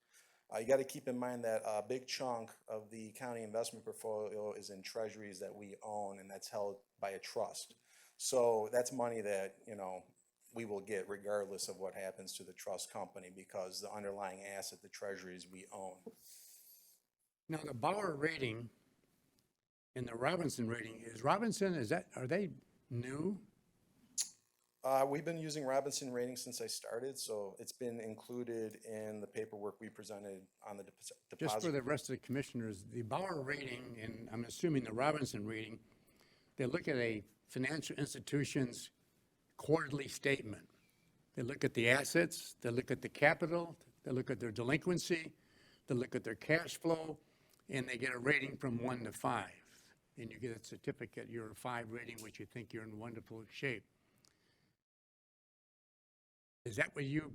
You got to keep in mind that a big chunk of the county investment portfolio is in treasuries that we own, and that's held by a trust. So that's money that, you know, we will get regardless of what happens to the trust company because the underlying asset, the treasuries we own. Now, the Bauer rating and the Robinson rating, are they new? We've been using Robinson Rating since I started, so it's been included in the paperwork we presented on the deposit. Just for the rest of the commissioners, the Bauer rating, and I'm assuming the Robinson rating, they look at a financial institution's quarterly statement. They look at the assets, they look at the capital, they look at their delinquency, they look at their cash flow, and they get a rating from 1 to 5. And you get a certificate, you're a 5 rating, which you think you're in wonderful shape. Is that what you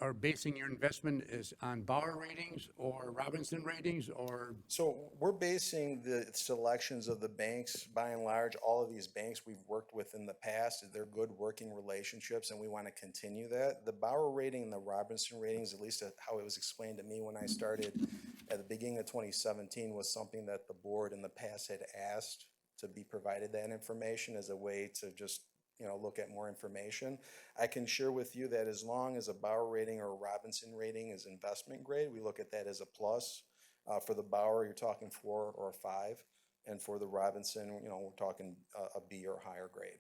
are basing your investment is on Bauer ratings or Robinson ratings or? So we're basing the selections of the banks, by and large, all of these banks we've worked with in the past, they're good working relationships and we want to continue that. The Bauer rating and the Robinson ratings, at least how it was explained to me when I started at the beginning of 2017, was something that the board in the past had asked to be provided that information as a way to just, you know, look at more information. I can share with you that as long as a Bauer rating or a Robinson rating is investment grade, we look at that as a plus. For the Bauer, you're talking 4 or 5. And for the Robinson, you know, we're talking a B or higher grade.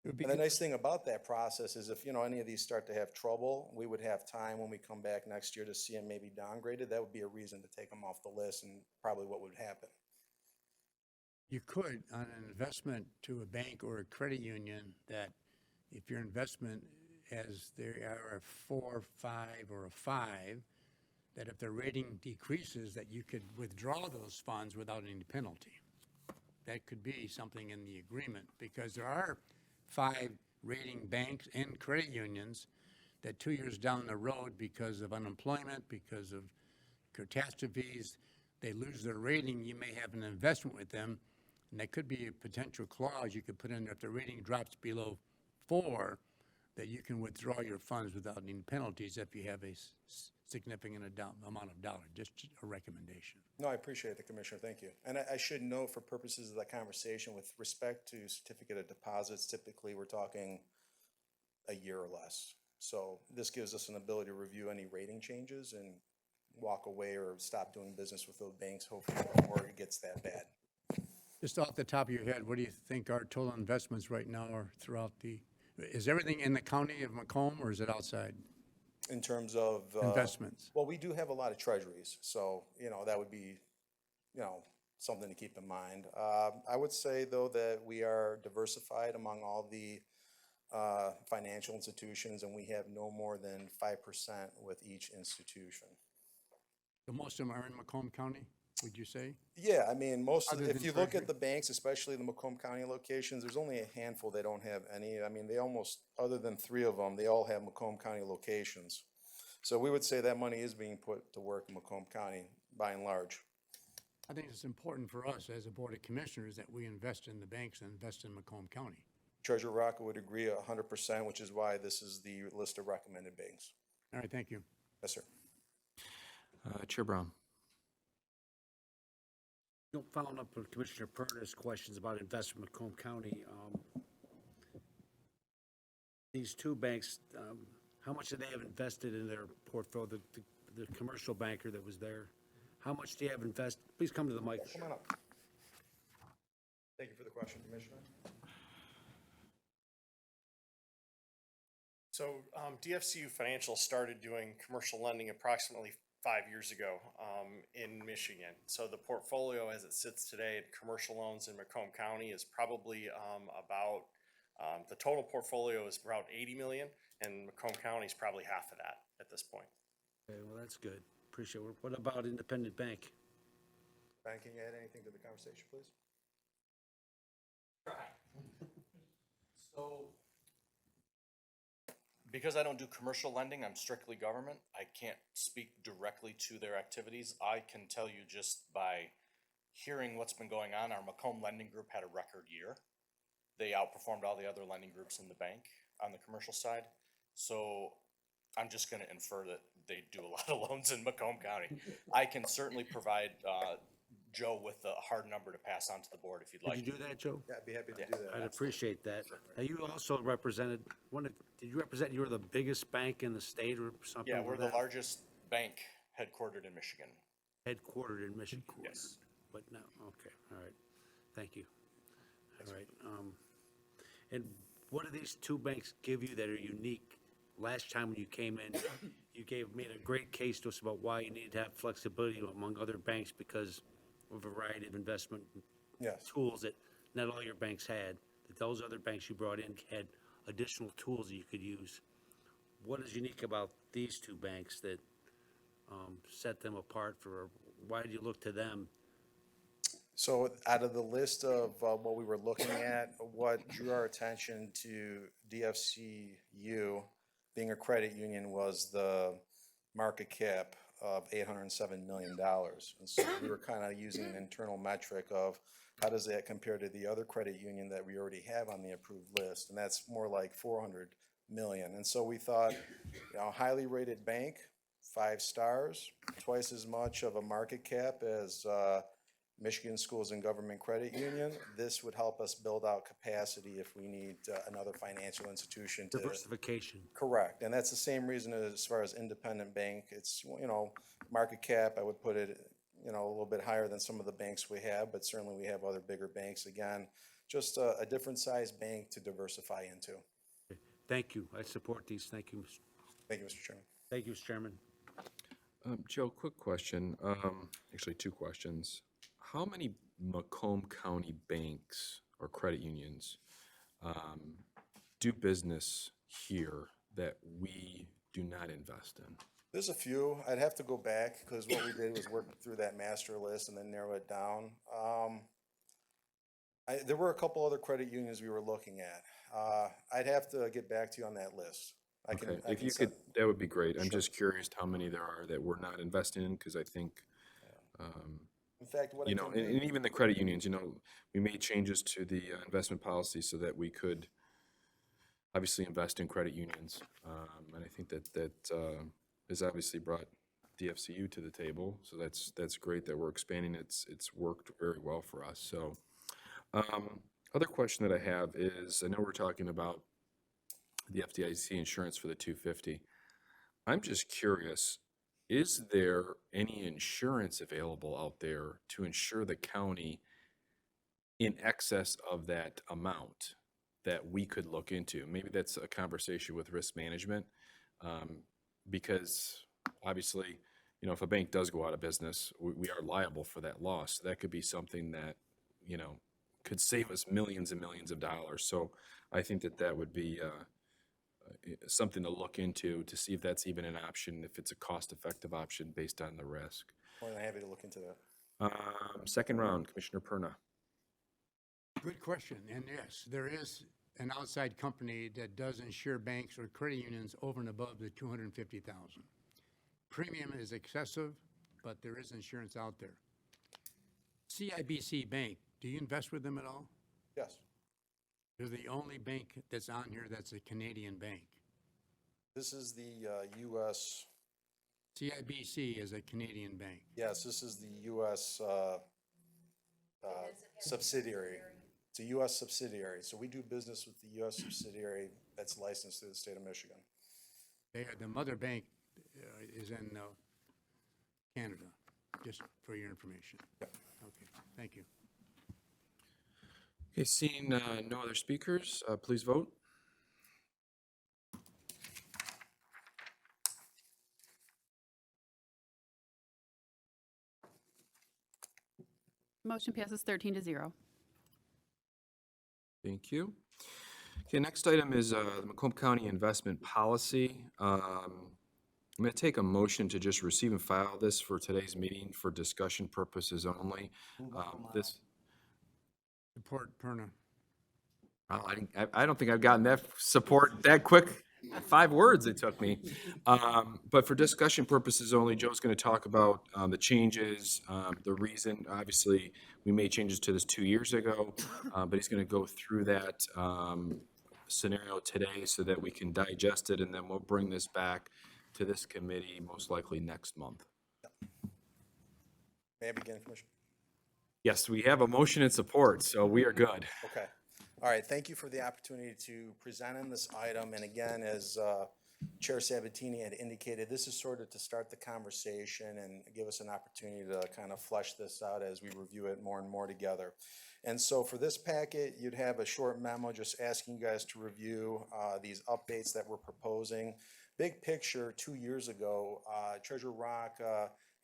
And the nice thing about that process is if, you know, any of these start to have trouble, we would have time when we come back next year to see them maybe downgraded. That would be a reason to take them off the list and probably what would happen. You could, on an investment to a bank or a credit union, that if your investment as they are a 4, 5, or a 5, that if the rating decreases, that you could withdraw those funds without any penalty. That could be something in the agreement, because there are 5 rating banks and credit unions that 2 years down the road, because of unemployment, because of catastrophes, they lose their rating. You may have an investment with them, and that could be a potential clause you could put in there if the rating drops below 4, that you can withdraw your funds without any penalties if you have a significant amount of dollars. Just a recommendation. No, I appreciate it, Commissioner. Thank you. And I should note for purposes of that conversation, with respect to certificate of deposits, typically we're talking a year or less. So this gives us an ability to review any rating changes and walk away or stop doing business with those banks, hopefully before it gets that bad. Just off the top of your head, what do you think our total investments right now are throughout is everything in the county of Macomb or is it outside? In terms of Investments. Well, we do have a lot of treasuries, so, you know, that would be, you know, something to keep in mind. I would say, though, that we are diversified among all the financial institutions, and we have no more than 5% with each institution. So most of them are in Macomb County, would you say? Yeah, I mean, if you look Treasury? at the banks, especially the Macomb County locations, there's only a handful that don't have any. I mean, they almost, other than 3 of them, they all have Macomb County locations. So we would say that money is being put to work in Macomb County, by and large. I think it's important for us as a Board of Commissioners that we invest in the banks and invest in Macomb County. Treasurer Rocca would agree 100%, which is why this is the list of recommended banks. All right, thank you. Yes, sir. Chair Brown. Following up with Commissioner Perna's questions about investment in Macomb County, these two banks, how much do they have invested in their portfolio? The commercial banker that was there, how much do you have invested? Please come to the mic. Come on up. Thank you for the question, Commissioner. So DFCU Financial started doing commercial lending approximately 5 years ago in Michigan. So the portfolio as it sits today in commercial loans in Macomb County is probably about, the total portfolio is around 80 million, and Macomb County is probably half of that at this point. Okay, well, that's good. Appreciate it. What about independent bank? Banking, add anything to the conversation, please? So, because I don't do commercial lending, I'm strictly government. I can't speak directly to their activities. I can tell you just by hearing what's been going on, our Macomb lending group had a record year. They outperformed all the other lending groups in the bank on the commercial side. So I'm just gonna infer that they do a lot of loans in Macomb County. I can certainly provide, Joe with a hard number to pass on to the board if you'd like. Did you do that, Joe? Yeah, I'd be happy to do that. I'd appreciate that. Now, you also represented, did you represent, you were the biggest bank in the state or something? Yeah, like we're the that? largest bank headquartered in Michigan. Headquartered in Michigan? Yes. But no, okay, all right. Thank you. All right. And what do these two banks give you that are unique? Last time when you came in, you made a great case to us about why you need to have flexibility among other banks because of a variety of investment Yes. tools that not all your banks had, that those other banks you brought in had additional tools that you could use. What is unique about these two banks that set them apart why did you look to them? So out of the list of what we were looking at, what drew our attention to DFCU being a credit union was the market cap of $807 million. And so we were kind of using an internal metric of how does that compare to the other credit union that we already have on the approved list? And that's more like 400 million. And so we thought, highly rated bank, 5 stars, twice as much of a market cap as Michigan Schools and Government Credit Union. This would help us build out capacity if we need another financial institution to. Diversification. Correct. And that's the same reason as far as independent bank. It's, market cap, I would put it, a little bit higher than some of the banks we have, but certainly we have other bigger banks. Again, just a different size bank to diversify into. Thank you. I support these. Thank you. Thank you, Mr. Chairman. Thank you, Mr. Chairman. Joe, quick question. Actually, 2 questions. How many Macomb County banks or credit unions do business here that we do not invest in? There's a few. I'd have to go back because what we did was work through that master list and then narrow it down. There were a couple other credit unions we were looking at. I'd have to get back to you on that list. Okay, if you could, that would be great. I'm just curious how many there are that we're not investing in, because I think, in fact, what and even the credit unions, we made changes to the investment policy so that we could obviously invest in credit unions. And I think that has obviously brought DFCU to the table. So that's great that we're expanding. It's worked very well for us. So other question that I have is, I know we're talking about the FDIC insurance for the 250. I'm just curious, is there any insurance available out there to insure the county in excess of that amount that we could look into? Maybe that's a conversation with risk management, because obviously, if a bank does go out of business, we are liable for that loss. That could be something that, could save us millions and millions of dollars. So I think that would be something to look into to see if that's even an option, if it's a cost-effective option based on the risk. More than happy to look into that. Second round, Commissioner Perna. Good question. And yes, there is an outside company that does insure banks or credit unions over and above the $250,000. Premium is excessive, but there is insurance out there. CIBC Bank, do you invest with them at all? Yes. They're the only bank that's on here that's a Canadian bank. This is the U.S. CIBC is a Canadian bank. Yes, this is the U.S. subsidiary. It's a US subsidiary, so we do business with the US subsidiary that's licensed through the state of Michigan. The mother bank is in Canada, just for your information. Okay, thank you. Okay, seeing no other speakers, please vote. Motion passes 13-0. Thank you. Okay, next item is the Macomb County Investment Policy. I'm going to take a motion to just receive and file this for today's meeting for discussion purposes only. This, Support Perna. I don't think I've gotten that support that quick. 5 words it took me. But for discussion purposes only, Joe's going to talk about the changes, the reason. Obviously, we made changes to this 2 years ago, but he's going to go through that scenario today so that we can digest it, and then we'll bring this back to this committee most likely next month. May I begin, Commissioner? Yes, we have a motion and support, so we are good. Okay. All right, thank you for the opportunity to present on this item. And again, as Chair Sabatini had indicated, this is sort of to start the conversation and give us an opportunity to kind of flesh this out as we review it more and more together. And so for this packet, you'd have a short memo just asking you guys to review these updates that we're proposing. Big picture, 2 years ago, Treasurer Rock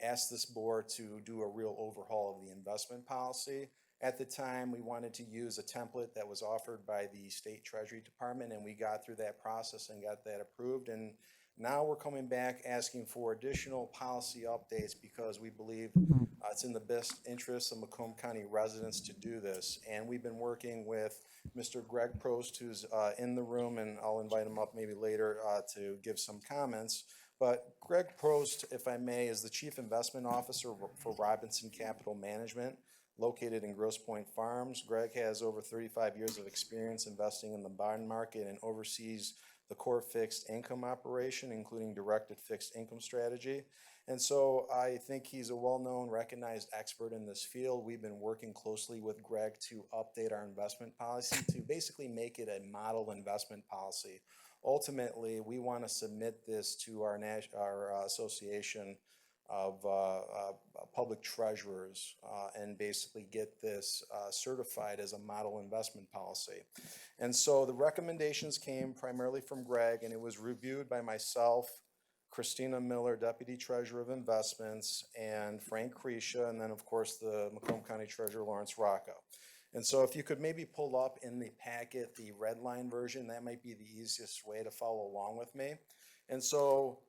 asked this board to do a real overhaul of the investment policy. At the time, we wanted to use a template that was offered by the State Treasury Department, and we got through that process and got that approved. And now we're coming back asking for additional policy updates because we believe it's in the best interest of Macomb County residents to do this. And we've been working with Mr. Greg Prost, who's in the room, and I'll invite him up maybe later to give some comments. But Greg Prost, if I may, is the Chief Investment Officer for Robinson Capital Management, located in Grosse Pointe Farms. Greg has over 35 years of experience investing in the bond market and oversees the core fixed income operation, including directed fixed income strategy. And so I think he's a well-known, recognized expert in this field. We've been working closely with Greg to update our investment policy to basically make it a model investment policy. Ultimately, we want to submit this to our association of public treasurers and basically get this certified as a model investment policy. And so the recommendations came primarily from Greg, and it was reviewed by myself, Christina Miller, Deputy Treasurer of Investments, and Frank Crecia, and then of course the Macomb County Treasurer Lawrence Rocco. And so if you could maybe pull up in the packet the red line version, that might be the easiest way to follow along with me. And so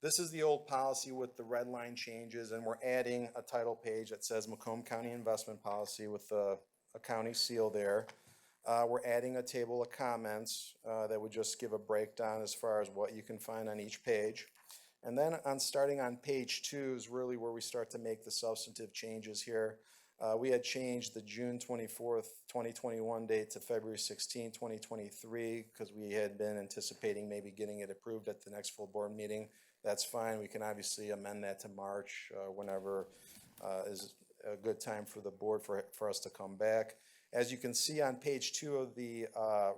this is the old policy with the red line changes, and we're adding a title page that says Macomb County Investment Policy with a county seal there. We're adding a table of comments that would just give a breakdown as far as what you can find on each page. And then starting on page 2 is really where we start to make the substantive changes here. We had changed the June 24th, 2021 date to February 16, 2023, because we had been anticipating maybe getting it approved at the next full board meeting. That's fine. We can obviously amend that to March whenever is a good time for the board for us to come back. As you can see on page 2 of the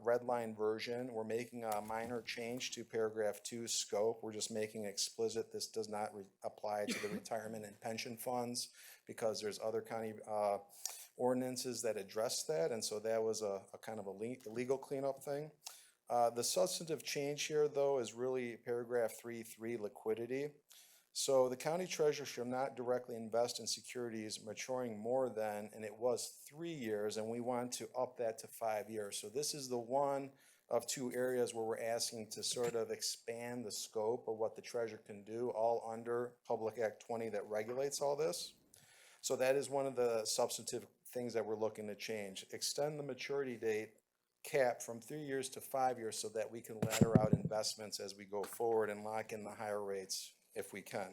red line version, we're making a minor change to paragraph 2 scope. We're just making explicit this does not apply to the retirement and pension funds because there's other county ordinances that address that. And so that was a kind of a legal cleanup thing. The substantive change here, though, is really paragraph 3.3, liquidity. So the county treasurer shall not directly invest in securities maturing more than, and it was 3 years, and we want to up that to 5 years. So this is the one of 2 areas where we're asking to sort of expand the scope of what the treasurer can do, all under Public Act 20 that regulates all this. So that is one of the substantive things that we're looking to change. Extend the maturity date cap from 3 years to 5 years so that we can ladder out investments as we go forward and lock in the higher rates if we can.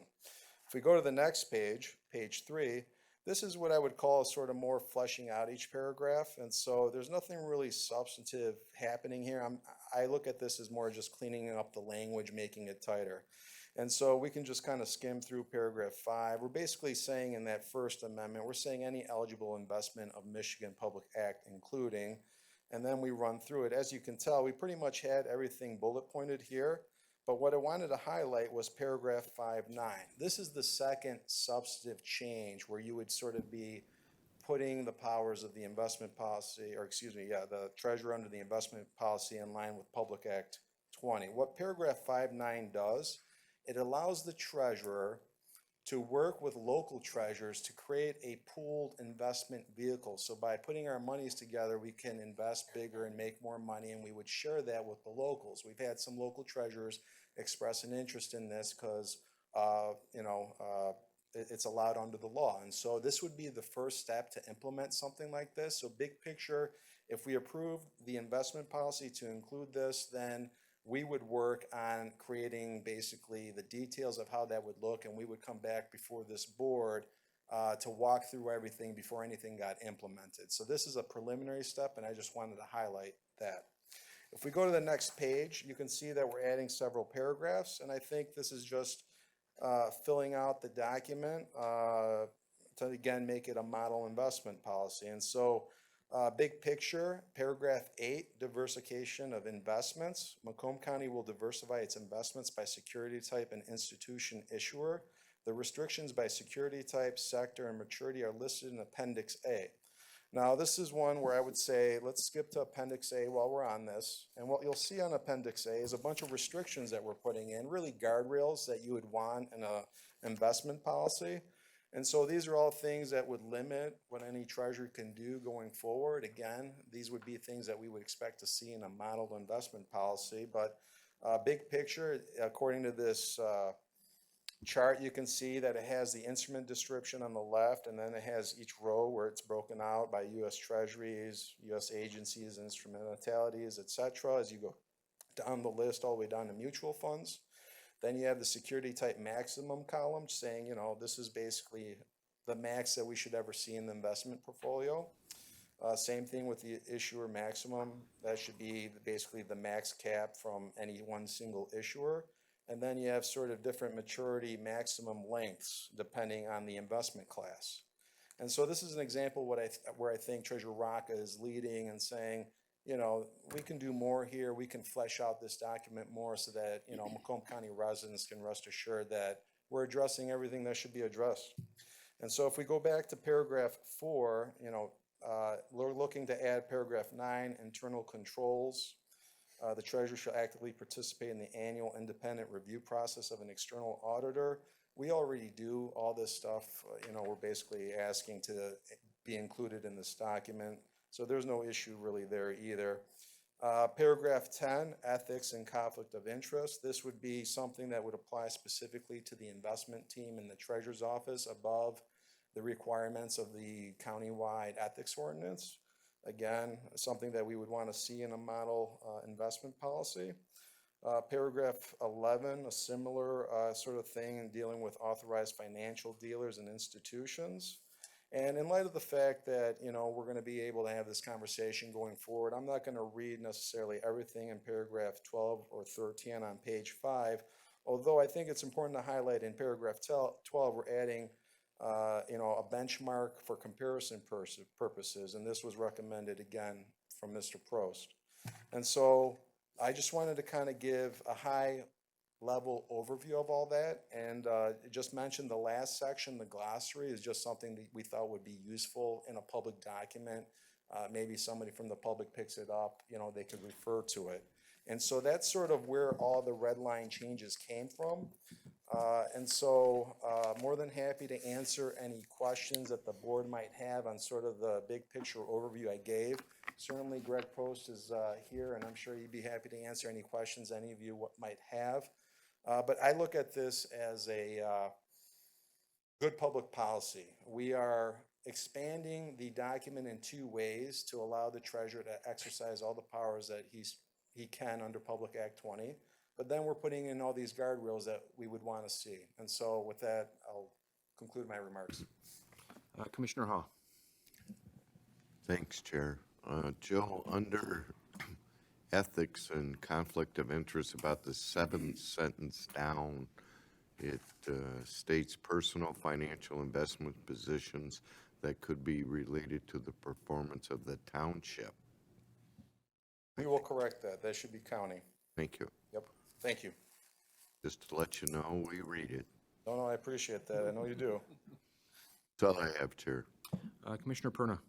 If we go to the next page, page 3, this is what I would call sort of more fleshing out each paragraph. And so there's nothing really substantive happening here. I look at this as more just cleaning up the language, making it tighter. And so we can just kind of skim through paragraph 5. We're basically saying in that first amendment, we're saying any eligible investment of Michigan Public Act including, and then we run through it. As you can tell, we pretty much had everything bullet pointed here, but what I wanted to highlight was paragraph 5.9. This is the second substantive change where you would sort of be putting the powers of the investment policy, or excuse me, the treasurer under the investment policy in line with Public Act 20. What paragraph 5.9 does, it allows the treasurer to work with local treasurers to create a pooled investment vehicle. So by putting our monies together, we can invest bigger and make more money, and we would share that with the locals. We've had some local treasurers express an interest in this because, it's allowed under the law. And so this would be the first step to implement something like this. So big picture, if we approve the investment policy to include this, then we would work on creating basically the details of how that would look, and we would come back before this board to walk through everything before anything got implemented. So this is a preliminary step, and I just wanted to highlight that. If we go to the next page, you can see that we're adding several paragraphs, and I think this is just filling out the document to again make it a model investment policy. And so big picture, paragraph 8, diversification of investments. Macomb County will diversify its investments by security type and institution issuer. The restrictions by security type, sector, and maturity are listed in Appendix A. Now, this is one where I would say, let's skip to Appendix A while we're on this. And what you'll see on Appendix A is a bunch of restrictions that we're putting in, really guardrails that you would want in an investment policy. And so these are all things that would limit what any treasurer can do going forward. Again, these would be things that we would expect to see in a modeled investment policy. But big picture, according to this chart, you can see that it has the instrument description on the left, and then it has each row where it's broken out by U.S. Treasuries, U.S. agencies, instrumentalities, et cetera, as you go down the list all the way down to mutual funds. Then you have the security type maximum column saying, this is basically the max that we should ever see in the investment portfolio. Same thing with the issuer maximum. That should be basically the max cap from any one single issuer. And then you have sort of different maturity maximum lengths depending on the investment class. And so this is an example where I think Treasurer Rocca is leading and saying, we can do more here. We can flesh out this document more so that, Macomb County residents can rest assured that we're addressing everything that should be addressed. And so if we go back to paragraph 4, we're looking to add paragraph 9, internal controls. The treasurer shall actively participate in the annual independent review process of an external auditor. We already do all this stuff. We're basically asking to be included in this document. So there's no issue really there either. Paragraph 10, ethics and conflict of interest. This would be something that would apply specifically to the investment team in the treasurer's office above the requirements of the countywide ethics ordinance. Again, something that we would want to see in a model investment policy. Paragraph 11, a similar sort of thing in dealing with authorized financial dealers and institutions. And in light of the fact that, we're going to be able to have this conversation going forward, I'm not going to read necessarily everything in paragraph 12 or 13 on page 5, although I think it's important to highlight in paragraph 12, we're adding a benchmark for comparison purposes, and this was recommended again from Mr. Prost. And so I just wanted to kind of give a high-level overview of all that, and just mention the last section, the glossary, is just something that we thought would be useful in a public document. Maybe somebody from the public picks it up, they could refer to it. And so that's sort of where all the red line changes came from. And so more than happy to answer any questions that the board might have on sort of the big picture overview I gave. Certainly Greg Post is here, and I'm sure he'd be happy to answer any questions any of you might have. But I look at this as a good public policy. We are expanding the document in 2 ways to allow the treasurer to exercise all the powers that he can under Public Act 20. But then we're putting in all these guardrails that we would want to see. And so with that, I'll conclude my remarks. Commissioner Hall. Thanks, Chair. Joe, under ethics and conflict of interest, about the 7th sentence down, It states personal financial investment positions that could be related to the performance of the township. We will correct that. That should be county. Thank you. Yep. Thank you. Just to let you know, we read it. No, I appreciate that. I know you do. That's all I have, Chair. Commissioner Perna.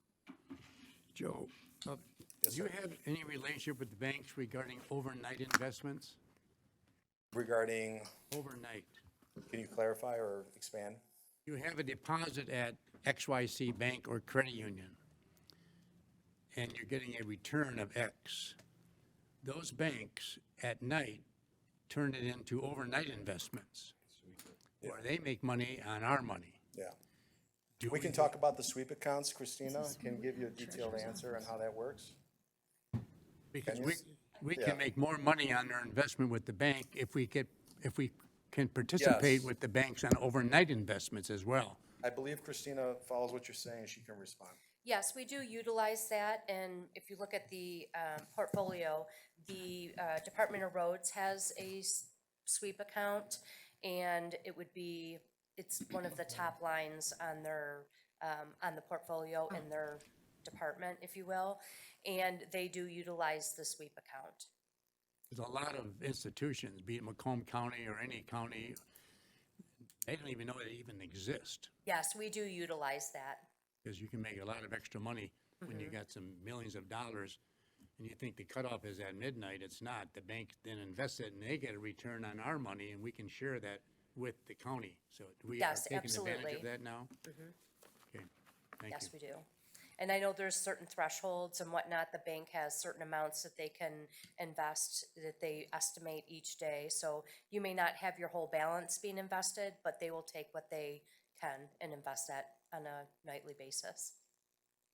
Joe, do you have any relationship with the banks regarding overnight investments? Regarding, Overnight. can you clarify or expand? You have a deposit at XYC Bank or Credit Union, and you're getting a return of X. Those banks at night turn it into overnight investments, where they make money on our money. Yeah. Do We can talk about the sweep accounts. Christina can give you a detailed answer on how that works. Because Can you we Yeah. can make more money on our investment with the bank if we can participate Yes. with the banks on overnight investments as well. I believe Christina follows what you're saying. She can respond. Yes, we do utilize that, and if you look at the portfolio, the Department of Roads has a sweep account, and it's one of the top lines on on the portfolio in their department, if you will, and they do utilize the sweep account. There's a lot of institutions, be it Macomb County or any county, they don't even know they even exist, Yes, we do utilize that. because you can make a lot of extra money when you got some millions of dollars, and you think the cutoff is at midnight. It's not. The bank then invests it, and they get a return on our money, and we can share that with the county. So we are Yes, taking advantage absolutely. of that now? Okay, thank you. Yes, we do. And I know there's certain thresholds and whatnot. The bank has certain amounts that they can invest, that they estimate each day. So you may not have your whole balance being invested, but they will take what they can and invest that on a nightly basis.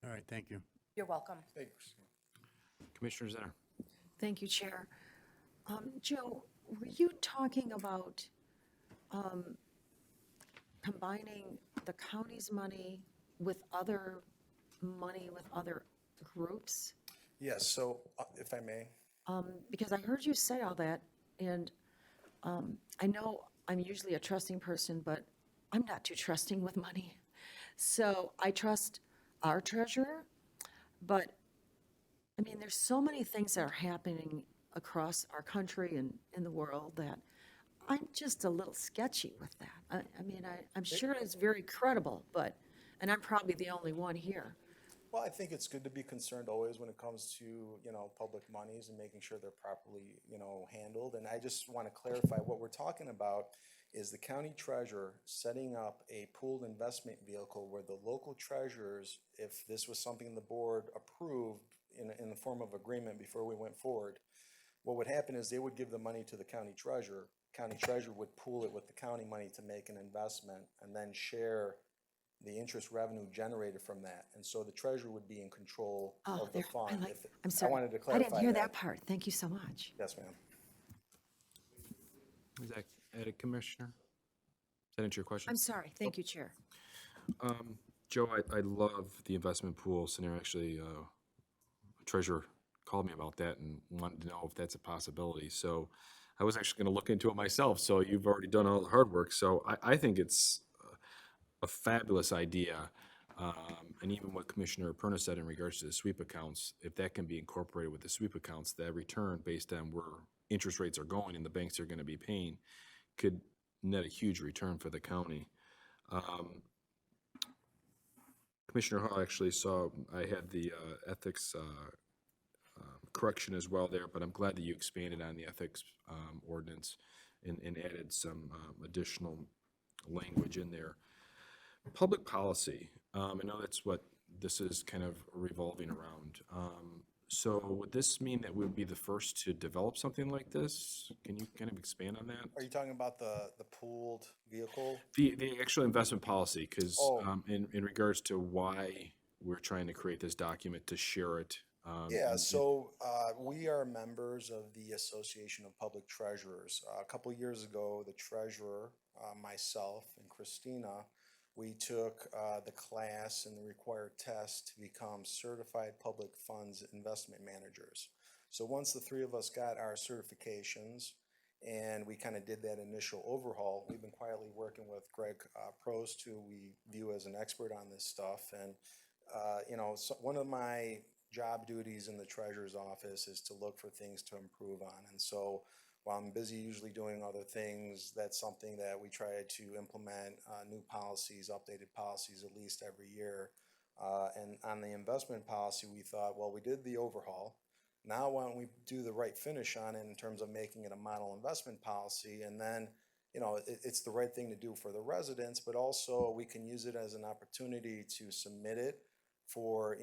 All right, thank you. You're welcome. Thanks. Commissioner Zenner. Thank you, Chair. Joe, were you talking about combining the county's money with other money with other groups? Yes, so if I may, Because I heard you say all that, and I know I'm usually a trusting person, but I'm not too trusting with money. So I trust our treasurer, but I mean, there's so many things that are happening across our country and in the world that I'm just a little sketchy with that. I'm sure it's very credible, and I'm probably the only one here. well, I think it's good to be concerned always when it comes to, public monies and making sure they're properly, handled. And I just want to clarify, what we're talking about is the county treasurer setting up a pooled investment vehicle where the local treasurers, if this was something the board approved in the form of agreement before we went forward, what would happen is they would give the money to the county treasurer. County treasurer would pool it with the county money to make an investment and then share the interest revenue generated from that. And so the treasurer would be in control of the fund. I'm sorry. I wanted to I clarify didn't hear that part. Thank you so much. Yes, ma'am. Is that edit, Commissioner? Does that answer your question? I'm sorry. Thank you, Chair. Joe, I love the investment pool scenario. Actually, treasurer called me about that and wanted to know if that's a possibility. So I was actually going to look into it myself. So you've already done all the hard work. So I think it's a fabulous idea. And even what Commissioner Perna said in regards to the sweep accounts, if that can be incorporated with the sweep accounts, that return based on where interest rates are going and the banks are going to be paying could net a huge return for the county. Commissioner Hall actually saw I had the ethics correction as well there, but I'm glad that you expanded on the ethics ordinance and added some additional language in there. Public policy, I know that's what this is kind of revolving around. So would this mean that we would be the first to develop something like this? Can you kind of expand on that? Are you talking about the pooled vehicle? The actual investment policy, because Oh. in regards to why we're trying to create this document to share it. Yeah, so we are members of the Association of Public Treasurers. A couple of years ago, the treasurer, myself, and Christina, we took the class and the required test to become certified public funds investment managers. So once the three of us got our certifications and we kind of did that initial overhaul. We've been quietly working with Greg Prost, who we view as an expert on this stuff. And, so one of my job duties in the treasurer's office is to look for things to improve on. And so while I'm busy usually doing other things, that's something that we try to implement new policies, updated policies at least every year. And on the investment policy, we thought, well, we did the overhaul. Now why don't we do the right finish on it in terms of making it a model investment policy? And then, it's the right thing to do for the residents, but also we can use it as an opportunity to submit it for,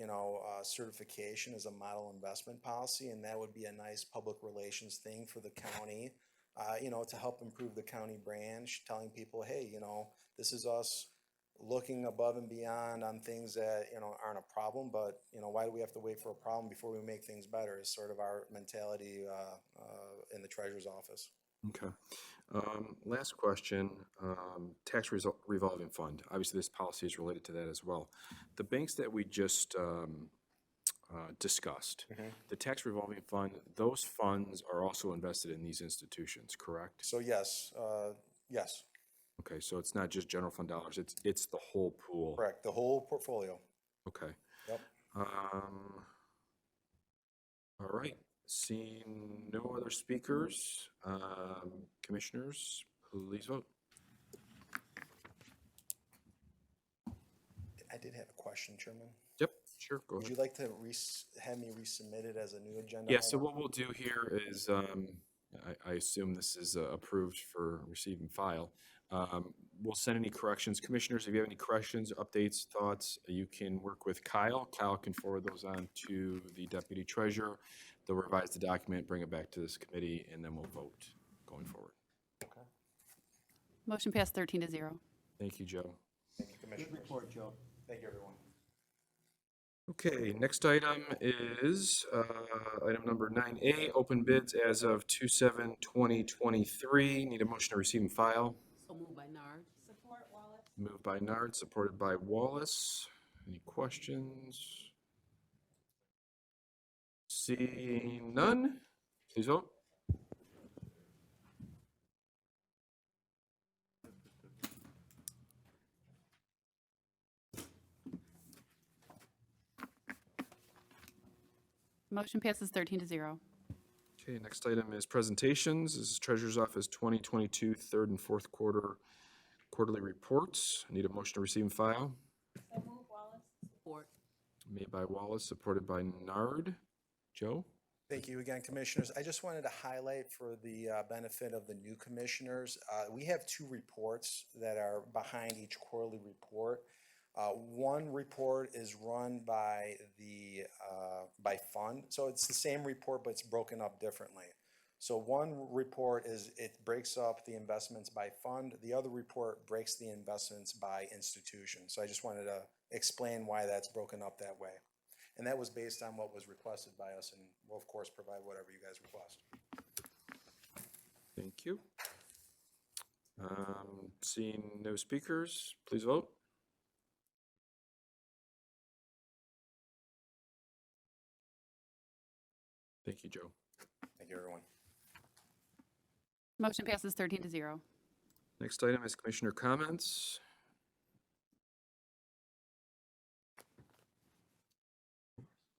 certification as a model investment policy. And that would be a nice public relations thing for the county, to help improve the county brand, telling people, hey, this is us looking above and beyond on things that, aren't a problem, but, why do we have to wait for a problem before we make things better is sort of our mentality in the treasurer's office. Okay. Last question, tax revolving fund. Obviously, this policy is related to that as well. The banks that we just discussed, the tax revolving fund, those funds are also invested in these institutions, correct? So yes. Okay, so it's not just general fund dollars, it's the whole pool. Correct, the whole portfolio. Okay. Yep. All right, seeing no other speakers, commissioners, please vote. I did have a question, Chairman. Yep, sure, go Would ahead. you like to have me resubmit it as a new agenda? Yeah, so item? what we'll do here is, I assume this is approved for receive and file. We'll send any corrections. Commissioners, if you have any corrections, updates, thoughts, you can work with Kyle. Kyle can forward those on to the deputy treasurer. They'll revise the document, bring it back to this committee, and then we'll vote going forward. Okay. Motion passed 13-0. Thank you, Joe. Thank you, Commissioners. Good report, Joe. Thank you, everyone. Okay, next item is item number 9A, open bids as of 2/7/2023. Need a motion to receive and file. So moved by Nard. Support Wallace. Moved by Nard, supported by Wallace. Any questions? Seeing none, please vote. Motion passes 13-0. Okay, next item is presentations. This is Treasurer's Office 2022 third and fourth quarter quarterly reports. Need a motion to receive and file. So moved Wallace. Support. Made by Wallace, supported by Nard. Joe? Thank you again, Commissioners. I just wanted to highlight for the benefit of the new commissioners, we have two reports that are behind each quarterly report. One report is run by by fund, so it's the same report, but it's broken up differently. So one report it breaks up the investments by fund. The other report breaks the investments by institution. So I just wanted to explain why that's broken up that way. And that was based on what was requested by us, and we'll of course provide whatever you guys request. Thank you. Seeing no speakers, please vote. Thank you, Joe. Thank you, everyone. Motion passes 13-0. Next item is commissioner comments.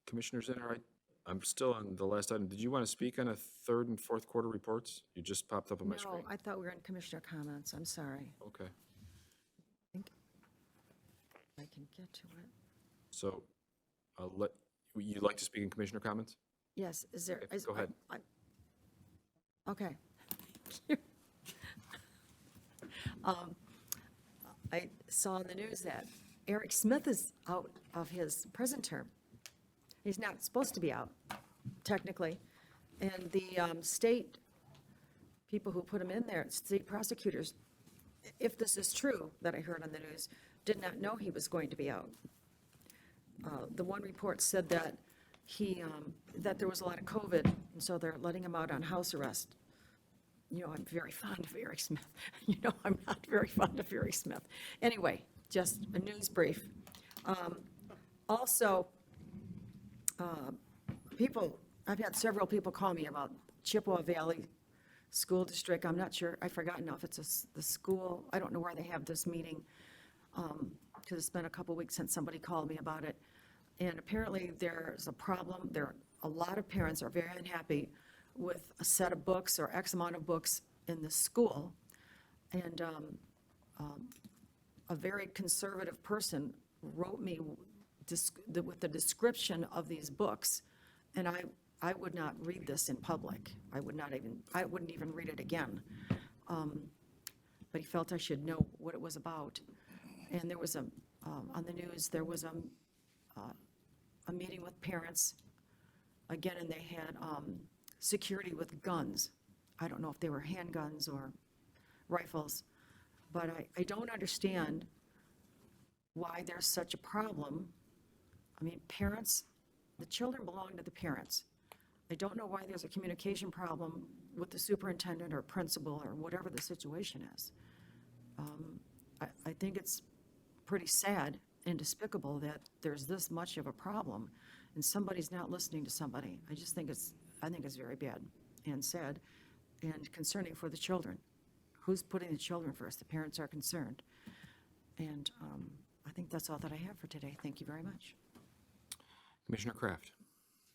Commissioner Zenner, I'm still on the last item. Did you want to speak on a third and fourth quarter reports? You just popped up on my screen. No, I thought we were in commissioner comments. I'm sorry. Okay, I think I can get to it. so you'd like to speak in commissioner comments? Yes, is there? Okay, go ahead. Okay. I saw in the news that Eric Smith is out of his prison term. He's not supposed to be out, technically. And the state people who put him in there, state prosecutors, if this is true that I heard on the news, did not know he was going to be out. The one report said that that there was a lot of COVID, and so they're letting him out on house arrest. You know, I'm very fond of Eric Smith. You know, I'm not very fond of Eric Smith. Anyway, just a news brief. Also, I've had several people call me about Chippewa Valley school district, I'm not sure, I forgot now if it's the school, I don't know where they have this meeting, because it's been a couple weeks since somebody called me about it. And apparently there's a problem, a lot of parents are very unhappy with a set of books or X amount of books in the school. And a very conservative person wrote me with the description of these books, and I would not read this in public. I wouldn't even read it again. But he felt I should know what it was about. And there was on the news, there was a meeting with parents, again, and they had security with guns. I don't know if they were handguns or rifles, but I don't understand why there's such a problem. I mean, parents, the children belong to the parents. I don't know why there's a communication problem with the superintendent or principal or whatever the situation is. I think it's pretty sad and despicable that there's this much of a problem and somebody's not listening to somebody. I think it's very bad and sad and concerning for the children. Who's putting the children first? The parents are concerned. And I think that's all that I have for today. Thank you very much. Commissioner Kraft.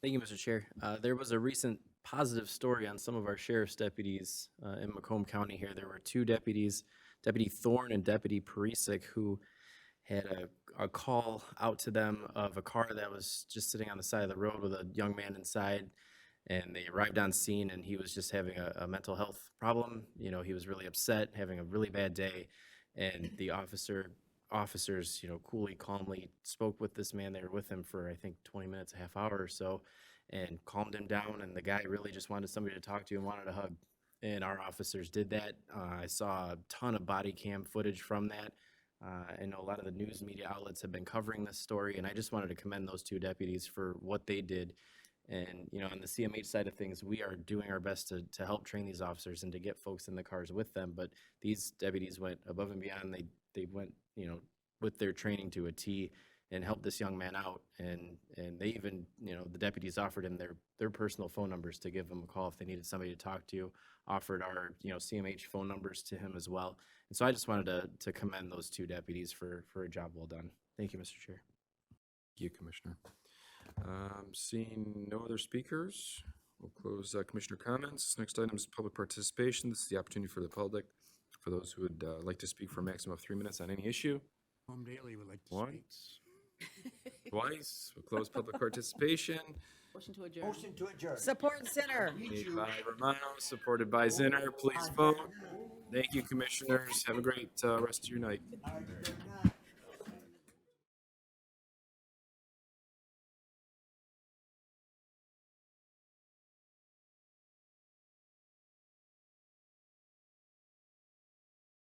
Thank you, Mr. Chair. There was a recent positive story on some of our sheriff's deputies in Macomb County here. There were two deputies, Deputy Thorne and Deputy Perisic, who had a call out to them of a car that was just sitting on the side of the road with a young man inside. And they arrived on scene, and he was just having a mental health problem. You know, he was really upset, having a really bad day. And the officers, you know, coolly, calmly spoke with this man. They were with him for, I think, 20 minutes, a half hour or so, and calmed him down. And the guy really just wanted somebody to talk to and wanted a hug. And our officers did that. I saw a ton of body cam footage from that. I know a lot of the news media outlets have been covering this story, and I just wanted to commend those two deputies for what they did. And, you know, on the CMH side of things, we are doing our best to help train these officers and to get folks in the cars with them. But these deputies went above and beyond. They went, you know, with their training to a T and helped this young man out. And they even, you know, the deputies offered him their personal phone numbers to give him a call if they needed somebody to talk to, offered our, you know, CMH phone numbers to him as well. And so I just wanted to commend those two deputies for a job well done. Thank you, Mr. Chair. Thank you, Commissioner. Seeing no other speakers, we'll close Commissioner comments. Next item is public participation. This is the opportunity for the public, for those who would like to speak for a maximum of 3 minutes on any issue. Home Daily would like to speak. Once, twice, we'll close public participation. Motion to adjourn. Support Center. Made by Romano, supported by Zinner. Please vote. Thank you, commissioners. Have a great rest of your night.